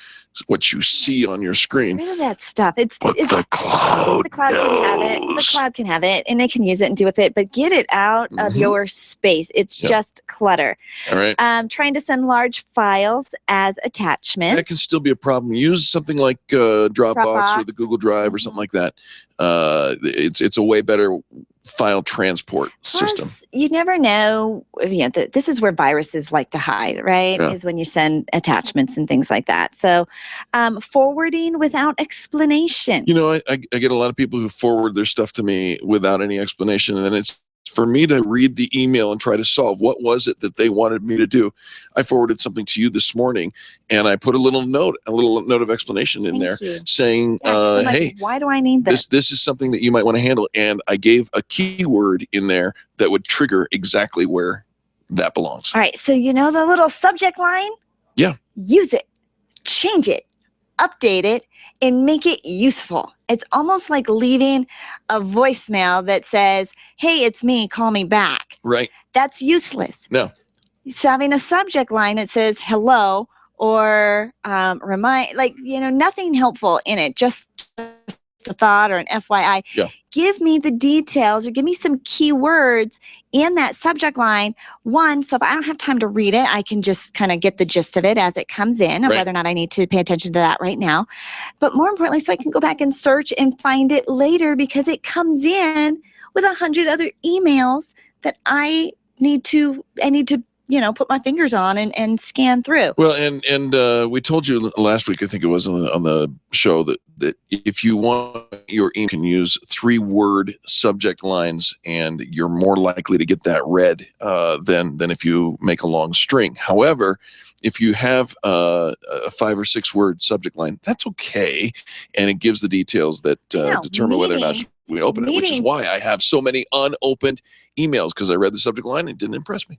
what you see on your screen. Get rid of that stuff. It's the cloud. The cloud can have it. The cloud can have it, and they can use it and do with it. But get it out of your space. It's just clutter. All right. Trying to send large files as attachments. That can still be a problem. Use something like Dropbox or the Google Drive or something like that. It's a way better file transport system. You never know. This is where viruses like to hide, right? Yeah. Is when you send attachments and things like that. So, forwarding without explanation. I get a lot of people who forward their stuff to me without any explanation, and then it's for me to read the email and try to solve what was it that they wanted me to do. I forwarded something to you this morning, and I put a little note of explanation in there saying, hey, why do I need this? This is something that you might want to handle. And I gave a keyword in there that would trigger exactly where that belongs. All right. So you know the little subject line? Yeah. Use it, change it, update it, and make it useful. It's almost like leaving a voicemail that says, hey, it's me, call me back. Right. That's useless. No. So having a subject line that says hello or remind, nothing helpful in it, just a thought or an FYI. Yeah. Give me the details or give me some keywords in that subject line. One, so if I don't have time to read it, I can just kind of get the gist of it as it comes in, and whether or not I need to pay attention to that right now. But more importantly, so I can go back and search and find it later, because it comes in with 100 other emails that I need to put my fingers on and scan through. Well, and we told you last week, I think it was on the show, that if you want your email, you can use 3-word subject lines, and you're more likely to get that read than if you make a long string. However, if you have a 5 or 6 word subject line, that's okay, and it gives the details that determine whether or not we open it, which is why I have so many unopened emails, because I read the subject line and it didn't impress me.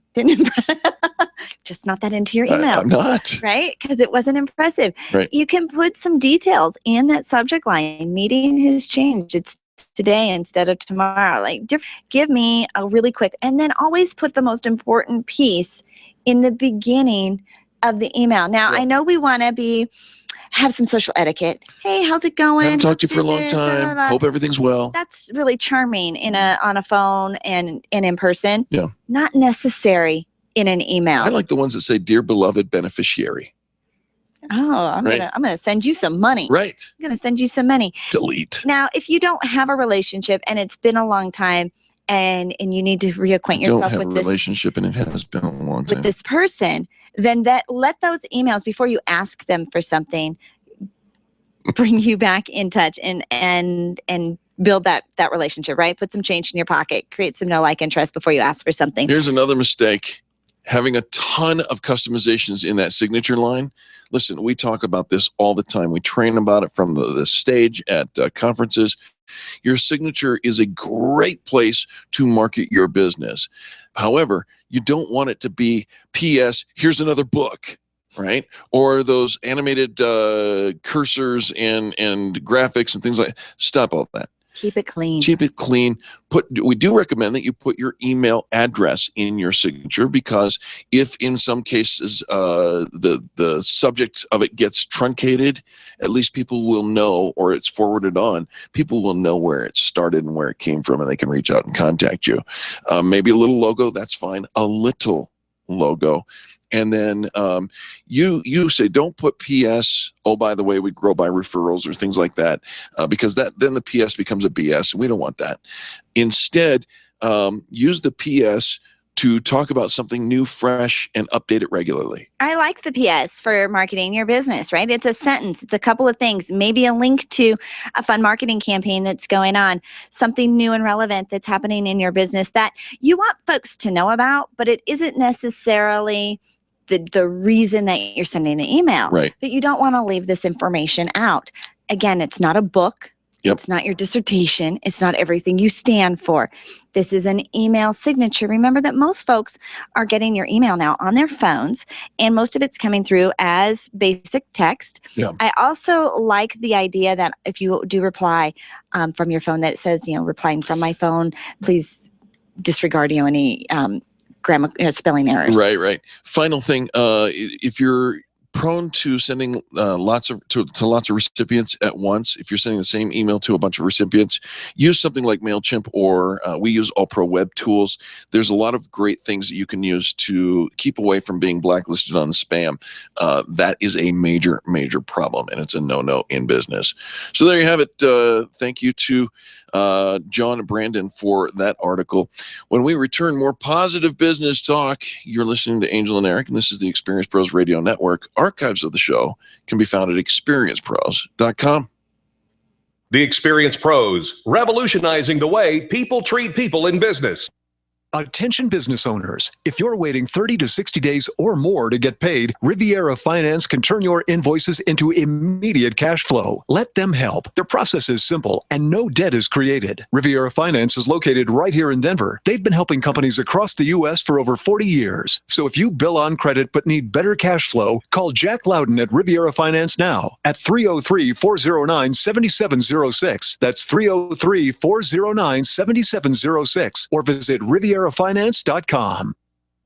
Just not that into your email. I'm not. Right? Because it wasn't impressive. Right. You can put some details in that subject line. Meeting has changed. It's today instead of tomorrow. Give me a really quick, and then always put the most important piece in the beginning of the email. Now, I know we want to have some social etiquette. Hey, how's it going? Haven't talked to you for a long time. Hope everything's well. That's really charming on a phone and in person. Yeah. Not necessary in an email. I like the ones that say, "Dear beloved beneficiary." Oh, I'm gonna send you some money. Right. I'm gonna send you some money. Delete. Now, if you don't have a relationship and it's been a long time, and you need to reacquaint yourself with this relationship, and it has been a long time with this person, then let those emails, before you ask them for something, bring you back in touch and build that relationship, right? Put some change in your pocket, create some like and trust before you ask for something. Here's another mistake: having a ton of customizations in that signature line. Listen, we talk about this all the time. We train about it from the stage at conferences. Your signature is a great place to market your business. However, you don't want it to be P.S. here's another book, right? Or those animated cursors and graphics and things like that. Stop all that. Keep it clean. Keep it clean. We do recommend that you put your email address in your signature, because if in some cases the subject of it gets truncated, at least people will know, or it's forwarded on, people will know where it started and where it came from, and they can reach out and contact you. Maybe a little logo, that's fine. A little logo. And then you say, don't put PS, oh, by the way, we grow by referrals, or things like that, because then the PS becomes a BS. We don't want that. Instead, use the PS to talk about something new, fresh, and update it regularly. I like the PS for marketing your business, right? It's a sentence. It's a couple of things. Maybe a link to a fun marketing campaign that's going on, something new and relevant that's happening in your business that you want folks to know about, but it isn't necessarily the reason that you're sending the email. Right. But you don't want to leave this information out. Again, it's not a book. Yep. It's not your dissertation. It's not everything you stand for. This is an email signature. Remember that most folks are getting your email now on their phones, and most of it's coming through as basic text. Yeah. I also like the idea that if you do reply from your phone, that it says, replying from my phone, please disregard any grammar, spelling errors. Right. Final thing, if you're prone to sending lots of recipients at once, if you're sending the same email to a bunch of recipients, use something like MailChimp, or we use All Pro Web Tools. There's a lot of great things that you can use to keep away from being blacklisted on spam. That is a major problem, and it's a no-no in business. So there you have it. Thank you to John and Brandon for that article. When we return, more positive business talk. You're listening to Angel and Eric, and this is the Experience Pros Radio Network. Archives of the show can be found at experiencepros.com. The Experience Pros, revolutionizing the way people treat people in business. Attention business owners. If you're waiting 30 to 60 days or more to get paid, Riviera Finance can turn your invoices into immediate cash flow. Let them help. Their process is simple and no debt is created. Riviera Finance is located right here in Denver. They've been helping companies across the U.S. for over 40 years. So if you bill on credit but need better cash flow, call Jack Loudon at Riviera Finance now at 303-409-7706. That's 303-409-7706. Or visit RivieraFinance.com.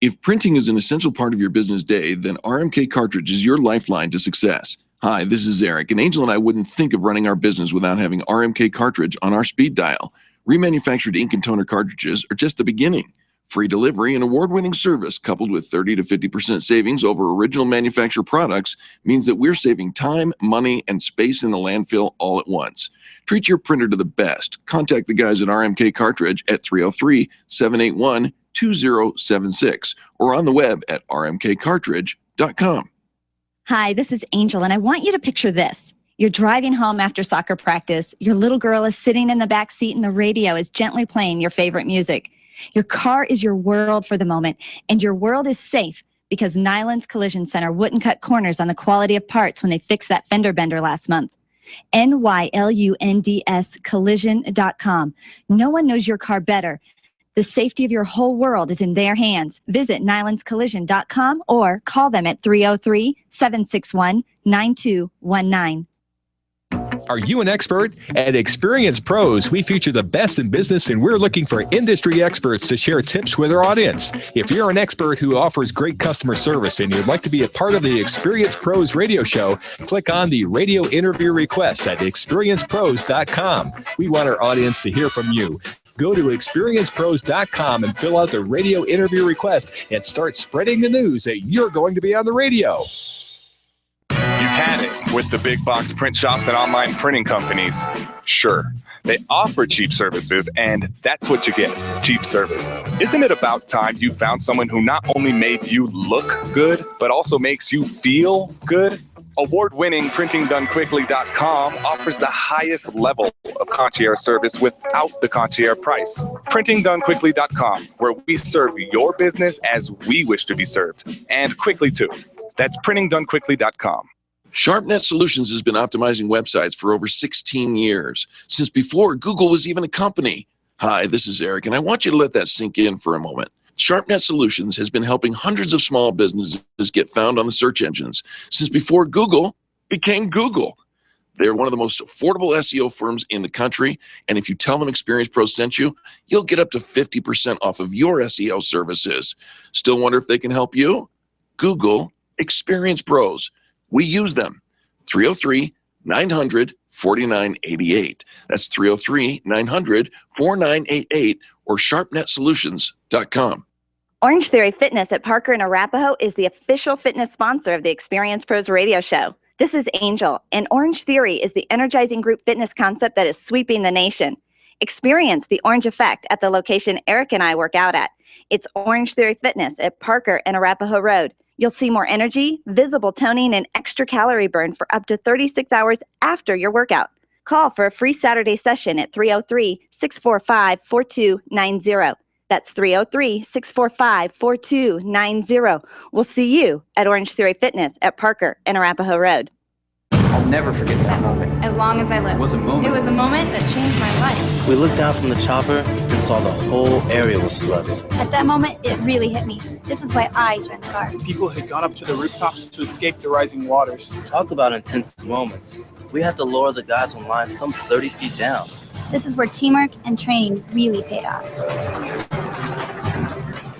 If printing is an essential part of your business day, then RMK Cartridge is your lifeline to success. Hi, this is Eric, and Angel and I wouldn't think of running our business without having RMK Cartridge on our speed dial. Remanufactured ink and toner cartridges are just the beginning. Free delivery and award-winning service coupled with 30 to 50% savings over original manufacturer products means that we're saving time, money, and space in the landfill all at once. Treat your printer to the best. Contact the guys at RMK Cartridge at 303-781-2076 or on the web at rmkcartridge.com. Hi, this is Angel, and I want you to picture this. You're driving home after soccer practice. Your little girl is sitting in the back seat, and the radio is gently playing your favorite music. Your car is your world for the moment, and your world is safe because Nyland's Collision Center wouldn't cut corners on the quality of parts when they fixed that fender bender last month. NYLUNDS collision.com. No one knows your car better. The safety of your whole world is in their hands. Visit nylandscollision.com or call them at 303-761-9219. Are you an expert? At Experience Pros, we feature the best in business, and we're looking for industry experts to share tips with our audience. If you're an expert who offers great customer service and you'd like to be a part of the Experience Pros radio show, click on the radio interview request at experiencepros.com. We want our audience to hear from you. Go to experiencepros.com and fill out the radio interview request and start spreading the news that you're going to be on the radio. You've had it with the big box print shops and online printing companies. Sure, they offer cheap services, and that's what you get, cheap service. Isn't it about time you found someone who not only made you look good, but also makes you feel good? Award-winning printingdonequickly.com offers the highest level of concierge service without the concierge price. Printingdonequickly.com, where we serve your business as we wish to be served, and quickly too. That's printingdonequickly.com. SharpNet Solutions has been optimizing websites for over 16 years, since before Google was even a company. Hi, this is Eric, and I want you to let that sink in for a moment. SharpNet Solutions has been helping hundreds of small businesses get found on the search engines since before Google became Google. They're one of the most affordable SEO firms in the country, and if you tell them Experience Pros sent you, you'll get up to 50% off of your SEO services. Still wonder if they can help you? Google Experience Pros. We use them. 303-900-4988. That's 303-900-4988 or sharpnetsolutions.com. Orange Theory Fitness at Parker and Arapahoe is the official fitness sponsor of the Experience Pros radio show. This is Angel, and Orange Theory is the energizing group fitness concept that is sweeping the nation. Experience the orange effect at the location Eric and I work out at. It's Orange Theory Fitness at Parker and Arapahoe Road. You'll see more energy, visible toning, and extra calorie burn for up to 36 hours after your workout. Call for a free Saturday session at 303-645-4290. That's 303-645-4290. We'll see you at Orange Theory Fitness at Parker and Arapahoe Road. I'll never forget that moment. As long as I live. It was a moment. It was a moment that changed my life. We looked down from the chopper and saw the whole area was flooded. At that moment, it really hit me. This is why I joined the Guard. People had gone up to the rooftops to escape the rising waters. Talk about intense moments. We had to lower the guys on line some 30 feet down. This is where teamwork and training really paid off.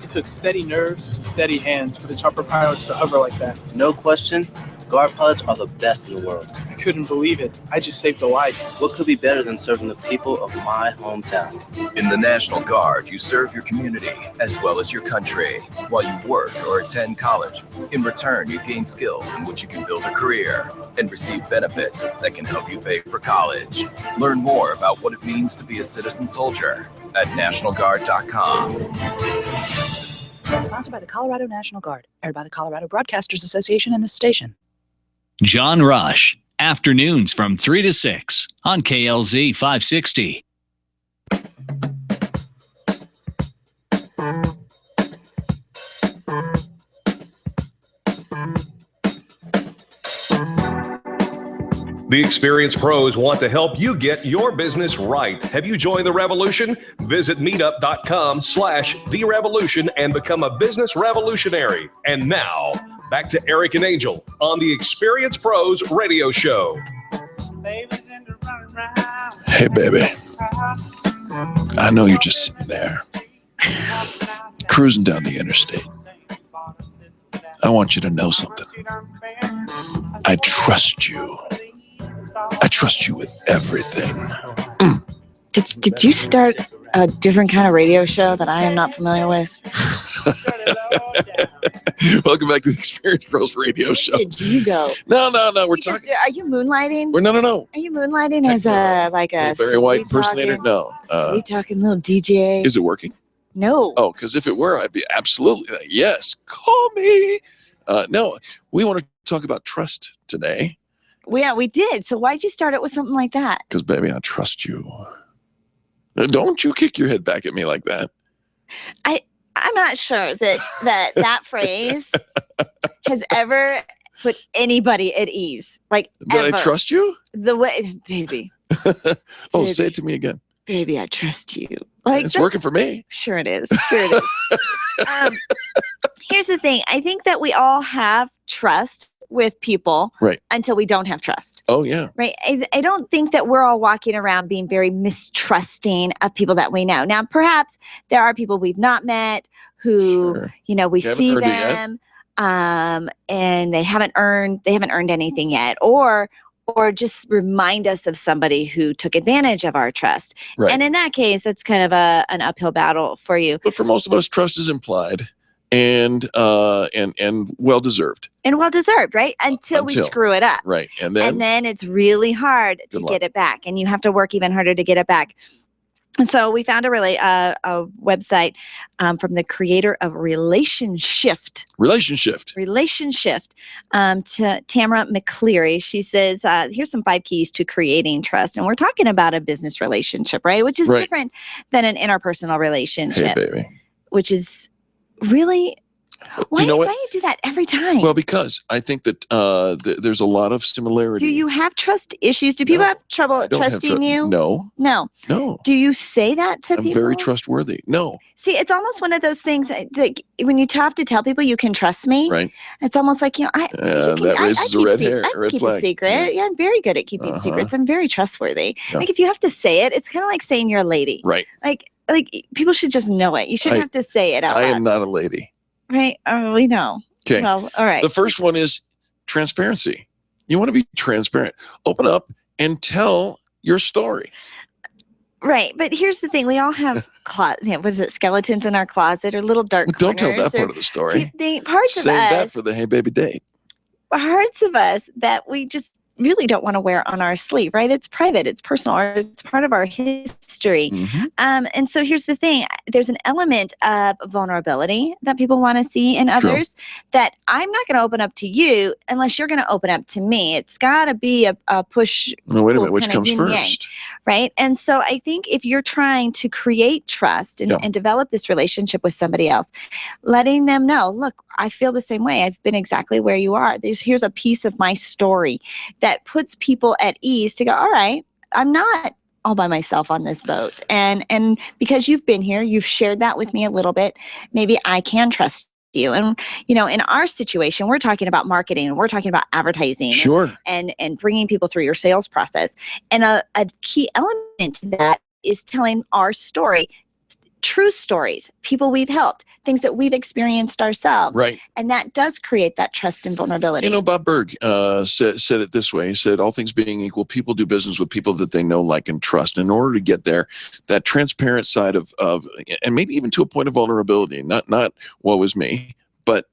It took steady nerves and steady hands for the chopper pilots to hover like that. No question, Guard pilots are the best in the world. I couldn't believe it. I just saved a life. What could be better than serving the people of my hometown? In the National Guard, you serve your community as well as your country while you work or attend college. In return, you gain skills in which you can build a career and receive benefits that can help you pay for college. Learn more about what it means to be a citizen soldier at nationalguard.com. Sponsored by the Colorado National Guard. Aired by the Colorado Broadcasters Association and this station. John Rush, afternoons from 3 to 6 on KLZ 560. The experienced pros want to help you get your business right. Have you joined the revolution? Visit meetup.com/therevolution and become a business revolutionary. And now, back to Eric and Angel on the Experienced Pros Radio Show. Hey, baby. I know you're just sitting there, cruising down the interstate. I want you to know something. I trust you. I trust you with everything. Did you start a different kind of radio show that I am not familiar with? Welcome back to the Experienced Pros Radio Show. Where did you go? No. We're talking. Are you moonlighting? No. Are you moonlighting as a Barry White impersonator? No. Sweet talking little DJ. Is it working? No. Oh, because if it were, I'd be absolutely yes. Call me. No, we want to talk about trust today. Yeah, we did. So why'd you start it with something like that? Because, baby, I trust you. Don't you kick your head back at me like that. I'm not sure that phrase has ever put anybody at ease. Like, Did ever. I trust you? The way, baby. Oh, Baby. say it to me again. Baby, I trust you. Like, It's working for me. Sure it is. Here's the thing. I think that we all have trust with people Right. until we don't have trust. Oh, yeah. Right. I don't think that we're all walking around being very mistrusting of people that we know. Now, perhaps there are people we've not met who, Sure. we You haven't see earned it yet. them and they haven't earned anything yet, or just remind us of somebody who took advantage of our trust. Right. And in that case, that's kind of an uphill battle for you. But for most of us, trust is implied and well deserved. And well deserved, right? Until we screw it up. Right. And then it's really hard to get it back, and you have to work even harder to get it back. And so we found a website from the creator of Relationshift. To Tamara McCleary. She says, here's some 5 keys to creating trust. And we're talking about a business relationship, right? Which is different than an interpersonal relationship. Hey, baby. Which is really... Why do you do that every time? Well, because I think that there's a lot of similarity. Do you have trust issues? Do people have trouble trusting you? No. Do you say that to I'm people? very trustworthy. No. See, it's almost one of those things that when you have to tell people you can trust me, right? It's almost like, that raises a red keep flag. a secret. Yeah, I'm very good at keeping secrets. I'm very trustworthy. Yeah. Like, if you have to say it, it's kind of like saying you're a lady. Right. Like people should just know it. You shouldn't have to say it out loud. I am not a lady. Right. Oh, we know. Okay. Well, all right. The first one is transparency. You want to be transparent. Open up and tell your story. Right. But here's the thing. We all have skeletons in our closet, or little dark corners. Don't tell that part of the story. Parts Save of us. that for the Hey Baby Date. Parts of us that we just really don't want to wear on our sleeve, right? It's private, it's personal, or it's part of our history. Mm-hmm. And so here's the thing. There's an element of vulnerability that people want to see in others that I'm not going to open up to you unless you're going to open up to me. It's got to be a push. No, wait a minute. Which comes first? Right? And so I think if you're trying to create trust and develop this relationship with somebody else, letting them know, look, I feel the same way. I've been exactly where you are. Here's a piece of my story that puts people at ease to go, all right, I'm not all by myself on this boat. And because you've been here, you've shared that with me a little bit, maybe I can trust you. And, in our situation, we're talking about marketing and we're talking about advertising and bringing people through your sales process. And a key element to that is telling our story, true stories, people we've helped, things that we've experienced ourselves. Right. And that does create that trust and vulnerability. Bob Berg said it this way. He said, all things being equal, people do business with people that they know, like, and trust. In order to get there, that transparent side of and maybe even to a point of vulnerability, not woe is me, but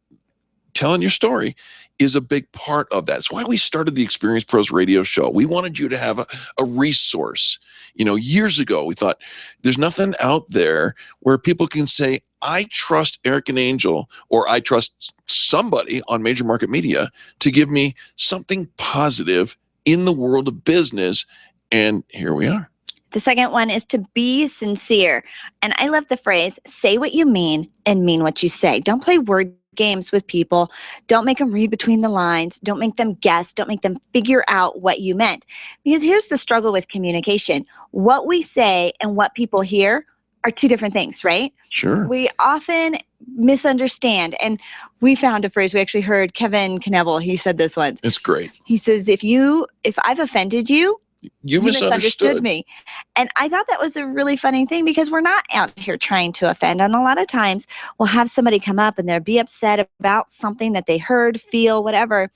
telling your story is a big part of that. That's why we started the Experienced Pros Radio Show. We wanted you to have a resource. Years ago, we thought there's nothing out there where people can say, I trust Eric and Angel, or I trust somebody on major market media to give me something positive in the world of business. And here we are. The second one is to be sincere. And I love the phrase, say what you mean and mean what you say. Don't play word games with people. Don't make them read between the lines. Don't make them guess. Don't make them figure out what you meant. Because here's the struggle with communication. What we say and what people hear are two different things, right? Sure. We often misunderstand. And we found a phrase, we actually heard Kevin Knievel, he said this once. It's great. He says, if I've offended you, you misunderstood me. And I thought that was a really funny thing because we're not out here trying to offend. And a lot of times we'll have somebody come up and they'll be upset about something that they heard, feel, whatever.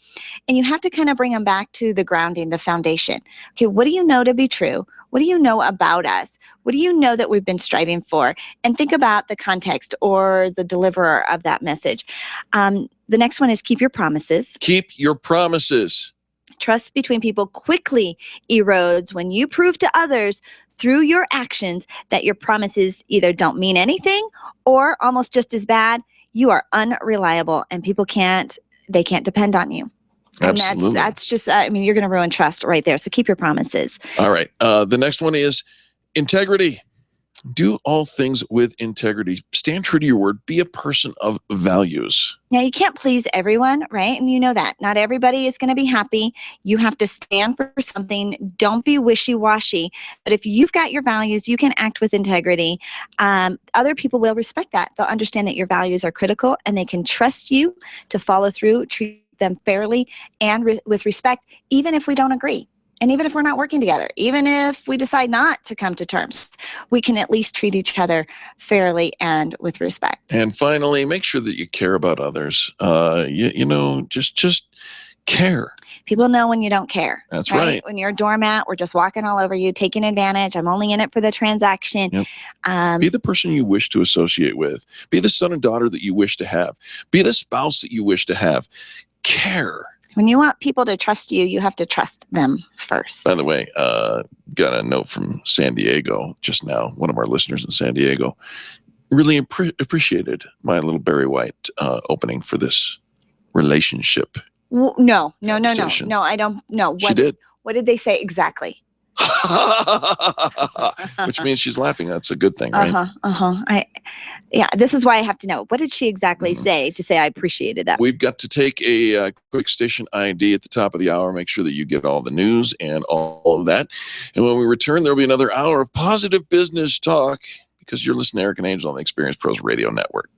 And you have to kind of bring them back to the grounding, the foundation. Okay, what do you know to be true? What do you know about us? What do you know that we've been striving for? And think about the context or the deliverer of that message. The next one is keep your promises. Keep your promises. Trust between people quickly erodes when you prove to others through your actions that your promises either don't mean anything or almost just as bad, you are unreliable and people can't depend on you. Absolutely. And that's just, you're going to ruin trust right there. So keep your promises. All right. The next one is integrity. Do all things with integrity. Stand true to your word. Be a person of values. Now, you can't please everyone, right? And you know that. Not everybody is going to be happy. You have to stand for something. Don't be wishy-washy. But if you've got your values, you can act with integrity. Other people will respect that. They'll understand that your values are critical and they can trust you to follow through, treat them fairly and with respect, even if we don't agree. And even if we're not working together, even if we decide not to come to terms, we can at least treat each other fairly and with respect. And finally, make sure that you care about others. Just care. People know when you don't care. That's right. When you're a doormat, we're just walking all over you, taking advantage. I'm only in it for the transaction. Yep. Be the person you wish to associate with. Be the son and daughter that you wish to have. Be the spouse that you wish to have. Care. When you want people to trust you, you have to trust them first. By the way, got a note from San Diego just now. One of our listeners in San Diego really appreciated my little Barry White opening for this relationship. No, I don't know. She did. What did they say exactly? Which means she's laughing. That's a good thing, right? This is why I have to know. What did she exactly say to say I appreciated that? We've got to take a quick station ID at the top of the hour. Make sure that you get all the news and all of that. And when we return, there'll be another hour of positive business talk because you're listening to Eric and Angel on the Experience Pros Radio Network.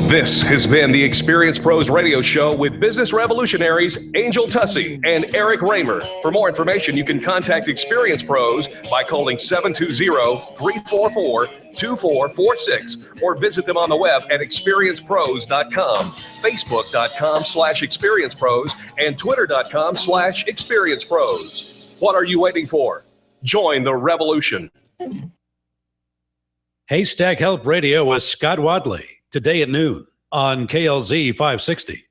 This has been the Experience Pros Radio Show with business revolutionaries Angel Tussey and Eric Raymer. For more information, you can contact Experience Pros by calling 720-344-2446 or visit them on the web at experiencepros.com, facebook.com/experiencepros, and twitter.com/experiencepros. What are you waiting for? Join the revolution. Haystack Help Radio with Scott Wadley. Today at noon on KLZ 560.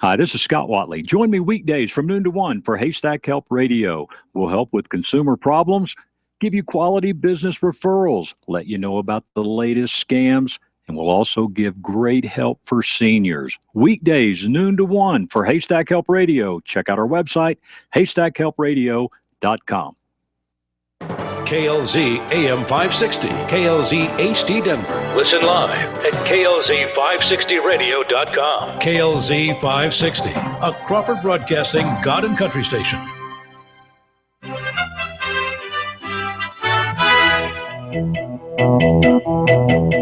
Hi, this is Scott Watley. Join me weekdays from noon to 1 for Haystack Help Radio. We'll help with consumer problems, give you quality business referrals, let you know about the latest scams, and we'll also give great help for seniors. Weekdays, noon to 1 for Haystack Help Radio. Check out our website, haystackhelpradio.com. KLZ AM 560, KLZ HD Denver. Listen live at KLZ560radio.com. KLZ 560, a Crawford Broadcasting God and Country station.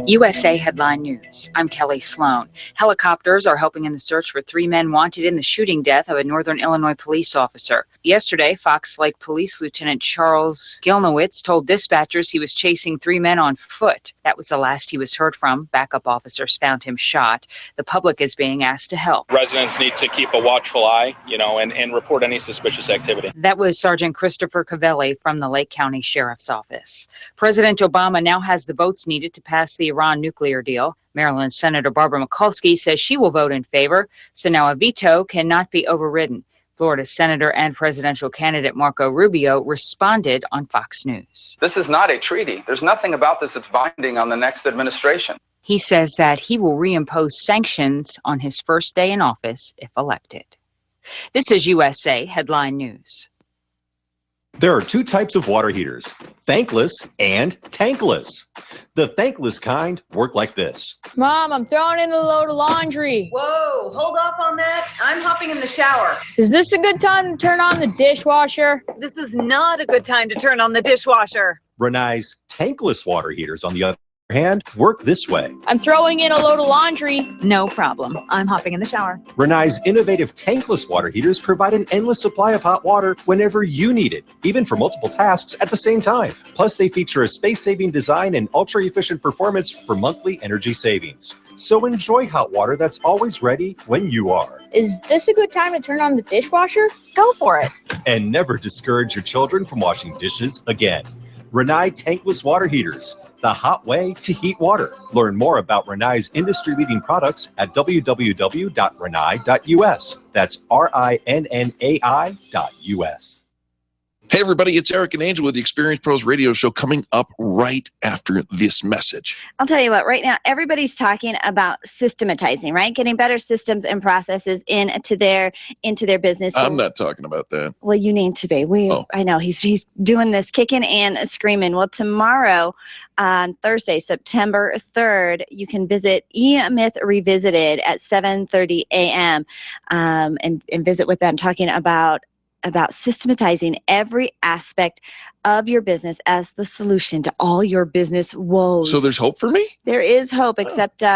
USA Headline News. I'm Kelly Sloan. Helicopters are helping in the search for 3 men wanted in the shooting death of a Northern Illinois police officer. Yesterday, Fox Lake Police Lieutenant Charles Gilnowitz told dispatchers he was chasing 3 men on foot. That was the last he was heard from. Backup officers found him shot. The public is being asked to help. Residents need to keep a watchful eye, and report any suspicious activity. That was Sergeant Christopher Cavelli from the Lake County Sheriff's Office. President Obama now has the votes needed to pass the Iran nuclear deal. Maryland Senator Barbara Mikulski says she will vote in favor, so now a veto cannot be overridden. Florida Senator and presidential candidate Marco Rubio responded on Fox News. This is not a treaty. There's nothing about this that's binding on the next administration. He says that he will reimpose sanctions on his first day in office if elected. This is USA Headline News. There are two types of water heaters, thankless and tankless. The thankless kind work like this. Mom, I'm throwing in a load of laundry. Whoa, hold off on that. I'm hopping in the shower. Is this a good time to turn on the dishwasher? This is not a good time to turn on the dishwasher. Renai's tankless water heaters, on the other hand, work this way. I'm throwing in a load of laundry. No problem. I'm hopping in the shower. Renai's innovative tankless water heaters provide an endless supply of hot water whenever you need it, even for multiple tasks at the same time. Plus, they feature a space-saving design and ultra-efficient performance for monthly energy savings. So enjoy hot water that's always ready when you are. Is this a good time to turn on the dishwasher? Go for it. And never discourage your children from washing dishes again. Renai tankless water heaters, the hot way to heat water. Learn more about Renai's industry-leading products at www.renai.us. That's RINNAI.us. Hey, everybody, it's Eric and Angel with the Experience Pros Radio Show coming up right after this message. I'll tell you what, right now, everybody's talking about systematizing, right? Getting better systems and processes into their business. I'm not talking about that. Well, you need to be. I know he's doing this kicking and screaming. Well, tomorrow, on Thursday, September 3rd, you can visit E-Myth Revisited at 7:30 a.m. And visit with them, talking about systematizing every aspect of your business as the solution to all your business woes. So there's hope for me? There is hope, except you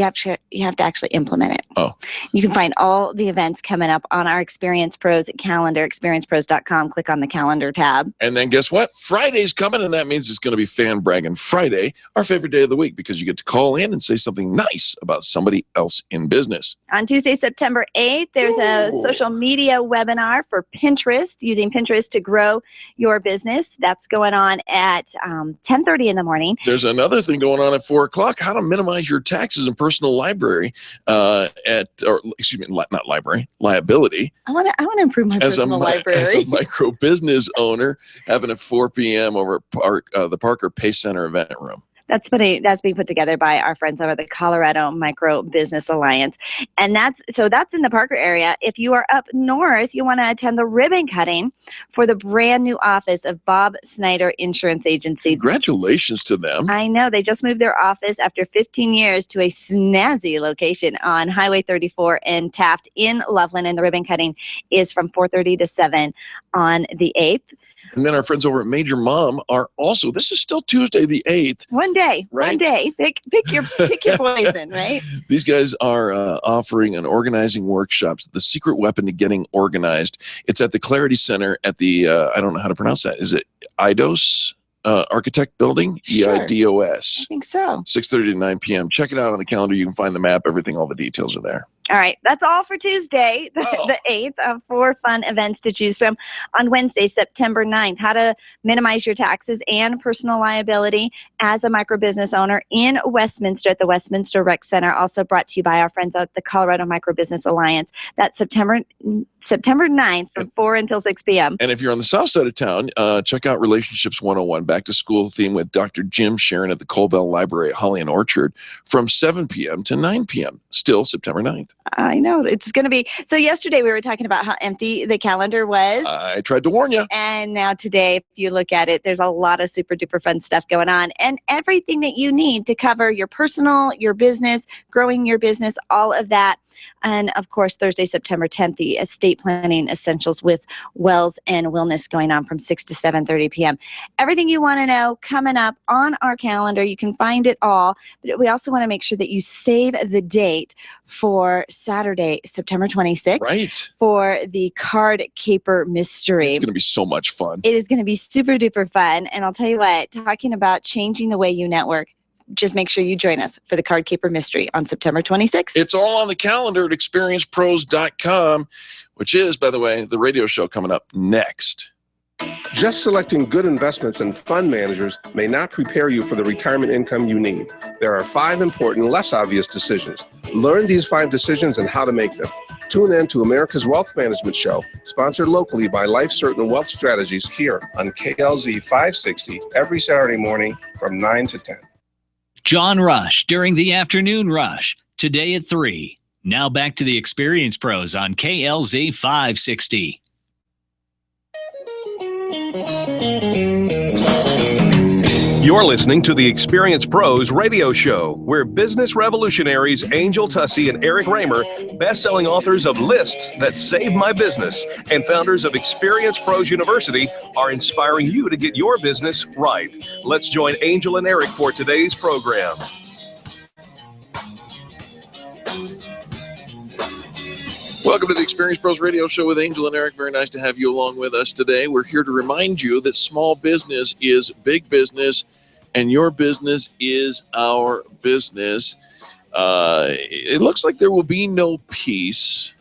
have to actually implement it. Oh. You can find all the events coming up on our Experience Pros calendar, experiencepros.com. Click on the calendar tab. And then guess what? Friday's coming, and that means it's going to be Fan Bragging Friday, our favorite day of the week, because you get to call in and say something nice about somebody else in business. On Tuesday, September 8th, there's a social media webinar for Pinterest, using Pinterest to grow your business. That's going on at 10:30 in the morning. There's another thing going on at 4 o'clock, how to minimize your taxes and personal liability. I want to improve my personal library. As a micro business owner, having at 4 p.m. over at the Parker Pace Center event room. That's being put together by our friends over the Colorado Micro Business Alliance. And that's in the Parker area. If you are up north, you want to attend the ribbon cutting for the brand new office of Bob Snyder Insurance Agency. Congratulations to them. I know. They just moved their office after 15 years to a snazzy location on Highway 34 in Taft in Loveland. And the ribbon cutting is from 4:30 to 7 on the 8th. And then our friends over at Major Mom are also, this is still Tuesday the 8th. One day. Pick your poison, right? These guys are offering an organizing workshops, the secret weapon to getting organized. It's at the Clarity Center at the, I don't know how to pronounce that. Is it IDOS? Architect Building, Sure. EIDOS. I think so. 6:30 to 9 p.m. Check it out on the calendar. You can find the map, everything, all the details are there. All right, that's all for Tuesday, the 8th, 4 fun events to choose from. On Wednesday, September 9th, how to minimize your taxes and personal liability as a micro business owner in Westminster at the Westminster Rec Center, also brought to you by our friends at the Colorado Micro Business Alliance. That's September 9th from 4 until 6 p.m. And if you're on the south side of town, check out Relationships 101, back to school theme with Dr. Jim Sharon at the Colbell Library at Holly and Orchard from 7 p.m. to 9 p.m. Still September 9th. I know. It's going to be. So yesterday we were talking about how empty the calendar was. I tried to warn you. And now today, if you look at it, there's a lot of super duper fun stuff going on. And everything that you need to cover your personal, your business, growing your business, all of that. And of course, Thursday, September 10th, the estate planning essentials with Wells and Wellness going on from 6 to 7:30 p.m. Everything you want to know coming up on our calendar. You can find it all. But we also want to make sure that you save the date for Saturday, September 26th. Right. For the Card Caper Mystery. It's going to be so much fun. It is going to be super duper fun. And I'll tell you what, talking about changing the way you network, just make sure you join us for the Card Caper Mystery on September 26th. It's all on the calendar at experiencepros.com, which is, by the way, the radio show coming up next. Just selecting good investments and fund managers may not prepare you for the retirement income you need. There are 5 important, less obvious decisions. Learn these 5 decisions and how to make them. Tune in to America's Wealth Management Show, sponsored locally by Life Certain Wealth Strategies here on KLZ 560 every Saturday morning from 9 to 10. John Rush during the afternoon rush, today at 3. Now back to the Experience Pros on KLZ 560. You're listening to the Experience Pros radio show, where business revolutionaries Angel Tussey and Eric Raymer, best-selling authors of Lists That Saved My Business and founders of Experience Pros University, are inspiring you to get your business right. Let's join Angel and Eric for today's program. Welcome to the Experience Pros Radio Show with Angel and Eric. Very nice to have you along with us today. We're here to remind you that small business is big business, and your business is our business. It looks like there will be no peace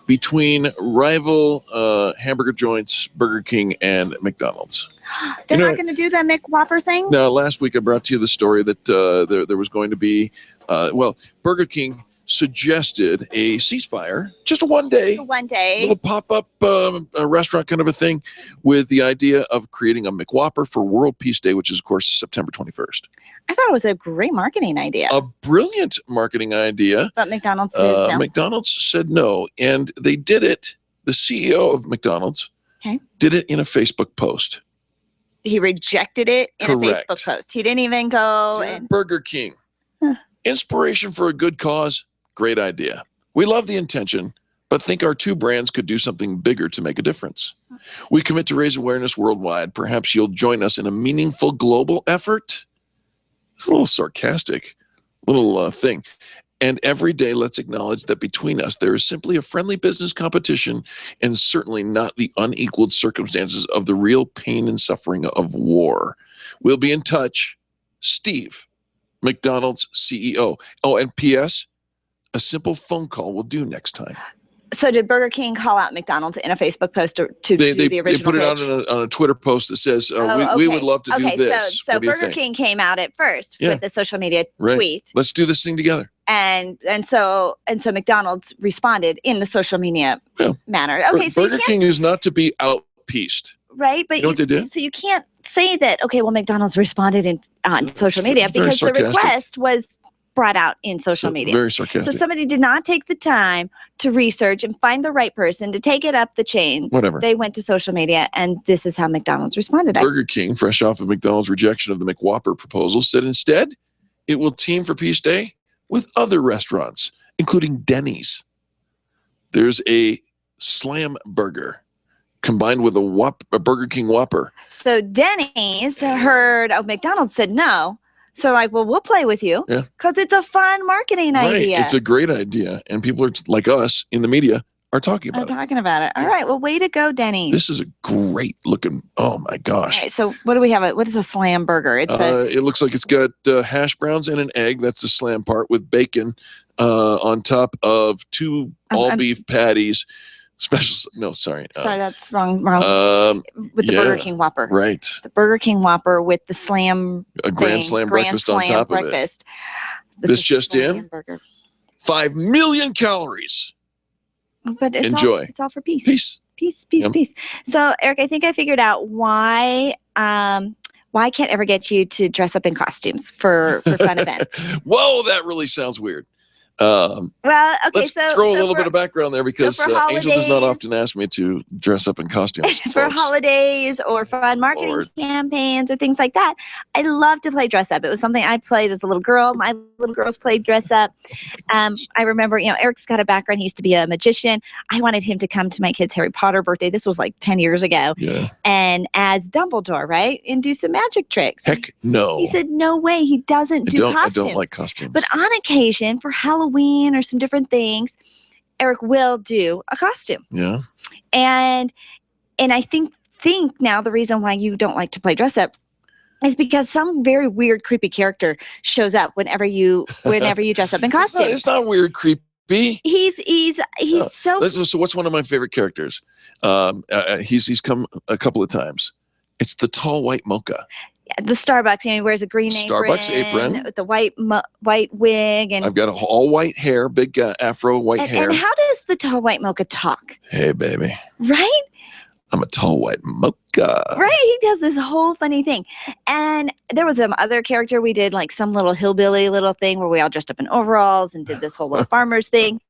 between rival hamburger joints, Burger King and McDonald's. They're not going to do the McWhopper thing? Now, last week I brought to you the story that there was going to be, Burger King suggested a ceasefire, just a one day little pop-up restaurant kind of a thing, with the idea of creating a McWhopper for World Peace Day, which is, of course, September 21st. I thought it was a great marketing idea. A brilliant marketing idea. But McDonald's said no. McDonald's said no, and they did it. The CEO of McDonald's did it in a Facebook post. He rejected it in Correct. a Facebook post. He didn't even go and Burger King. Inspiration for a good cause. Great idea. We love the intention, but think our two brands could do something bigger to make a difference. We commit to raise awareness worldwide. Perhaps you'll join us in a meaningful global effort. It's a little sarcastic, little thing. And every day, let's acknowledge that between us, there is simply a friendly business competition and certainly not the unequaled circumstances of the real pain and suffering of war. We'll be in touch. Steve, McDonald's CEO. Oh, and P.S., a simple phone call will do next time. So did Burger King call out McDonald's in a Facebook post to do the original They put it pitch? out on a Twitter post that says, we would love to do this. So What do you Burger think? King came out at first Yeah. with the social media Right. tweet. Let's do this thing together. And so McDonald's responded in the social media manner. Okay, so Burger King is not to be out-pieced. right, but You know what they did? So you can't say that. Okay, well, McDonald's responded on social media Very because the sarcastic. request was brought out in social media. Very sarcastic. So somebody did not take the time to research and find the right person to take it up the chain. Whatever. They went to social media, and this is how McDonald's responded. Burger King, fresh off of McDonald's rejection of the McWhopper proposal, said instead it will team for Peace Day with other restaurants, including Denny's. There's a Slam Burger combined with a Burger King Whopper. So Denny's heard, McDonald's said no. So like, well, we'll play with you because it's a fun marketing idea. It's a great idea, and people are like us in the media are talking about talking about it. All right, well, way to go, Denny's. This is a great looking. Oh my gosh! All right, so what do we have? What is a Slam Burger? It's it looks like it's got hash browns and an egg. That's the Slam part with bacon on top of two all beef patties. Special. No, sorry. Sorry, that's wrong. With the Burger King Whopper. Right. The Burger King Whopper with the Slam. A Grand Slam breakfast on top of it. This just in. Burger. 5 million calories. But it's Enjoy. It's all for peace. Peace. Peace. So, Eric, I think I figured out why I can't ever get you to dress up in costumes for fun events. Whoa, that really sounds weird. Well, okay, let's throw a little bit of background there because for Angel does not holidays- often ask me to dress up in costumes. for folks. holidays or fun marketing campaigns or things like that. I love to play dress up. It was something I played as a little girl. My little girls played dress up. I remember, Eric's got a background. He used to be a magician. I wanted him to come to my kid's Harry Potter birthday. This was like 10 years ago. Yeah. And as Dumbledore, right? And do some magic tricks. Heck no. He said, no way. He doesn't do costumes. I don't like costumes. But on occasion, for Halloween or some different things, Eric will do a costume. Yeah. And I think now the reason why you don't like to play dress up is because some very weird, creepy character shows up whenever you dress up in costume. It's not weird, creepy. He's so. So what's one of my favorite characters? He's come a couple of times. It's the tall white mocha. The Starbucks, he wears a green Starbucks apron with the white wig, and I've got all white hair, big afro white hair. And how does the tall white mocha talk? Hey, baby. Right? I'm a tall white mocha. Right, he does this whole funny thing. And there was some other character we did, like some little hillbilly little thing where we all dressed up in overalls and did this whole little farmer's thing.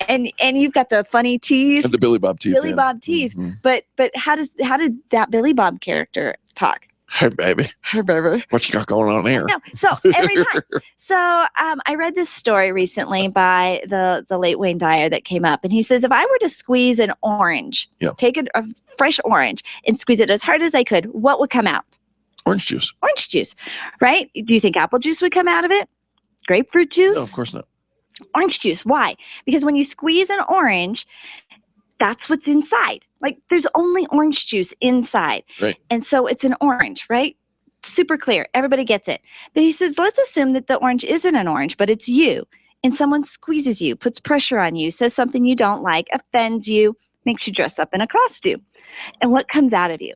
And you've got the funny teeth. And the Billy Bob teeth. Billy Bob teeth. But how did that Billy Bob character talk? Hey, baby. Hey, baby. What you got going on there? No. So every time. So I read this story recently by the late Wayne Dyer that came up, and he says, if I were to squeeze an orange, take a fresh orange and squeeze it as hard as I could, what would come out? Orange juice. Orange juice, right? Do you think apple juice would come out of it? Grapefruit juice? No, of course not. Orange juice. Why? Because when you squeeze an orange, that's what's inside. Like there's only orange juice inside. Right. And so it's an orange, right? Super clear. Everybody gets it. But he says, let's assume that the orange isn't an orange, but it's you. And someone squeezes you, puts pressure on you, says something you don't like, offends you, makes you dress up in a costume. And what comes out of you?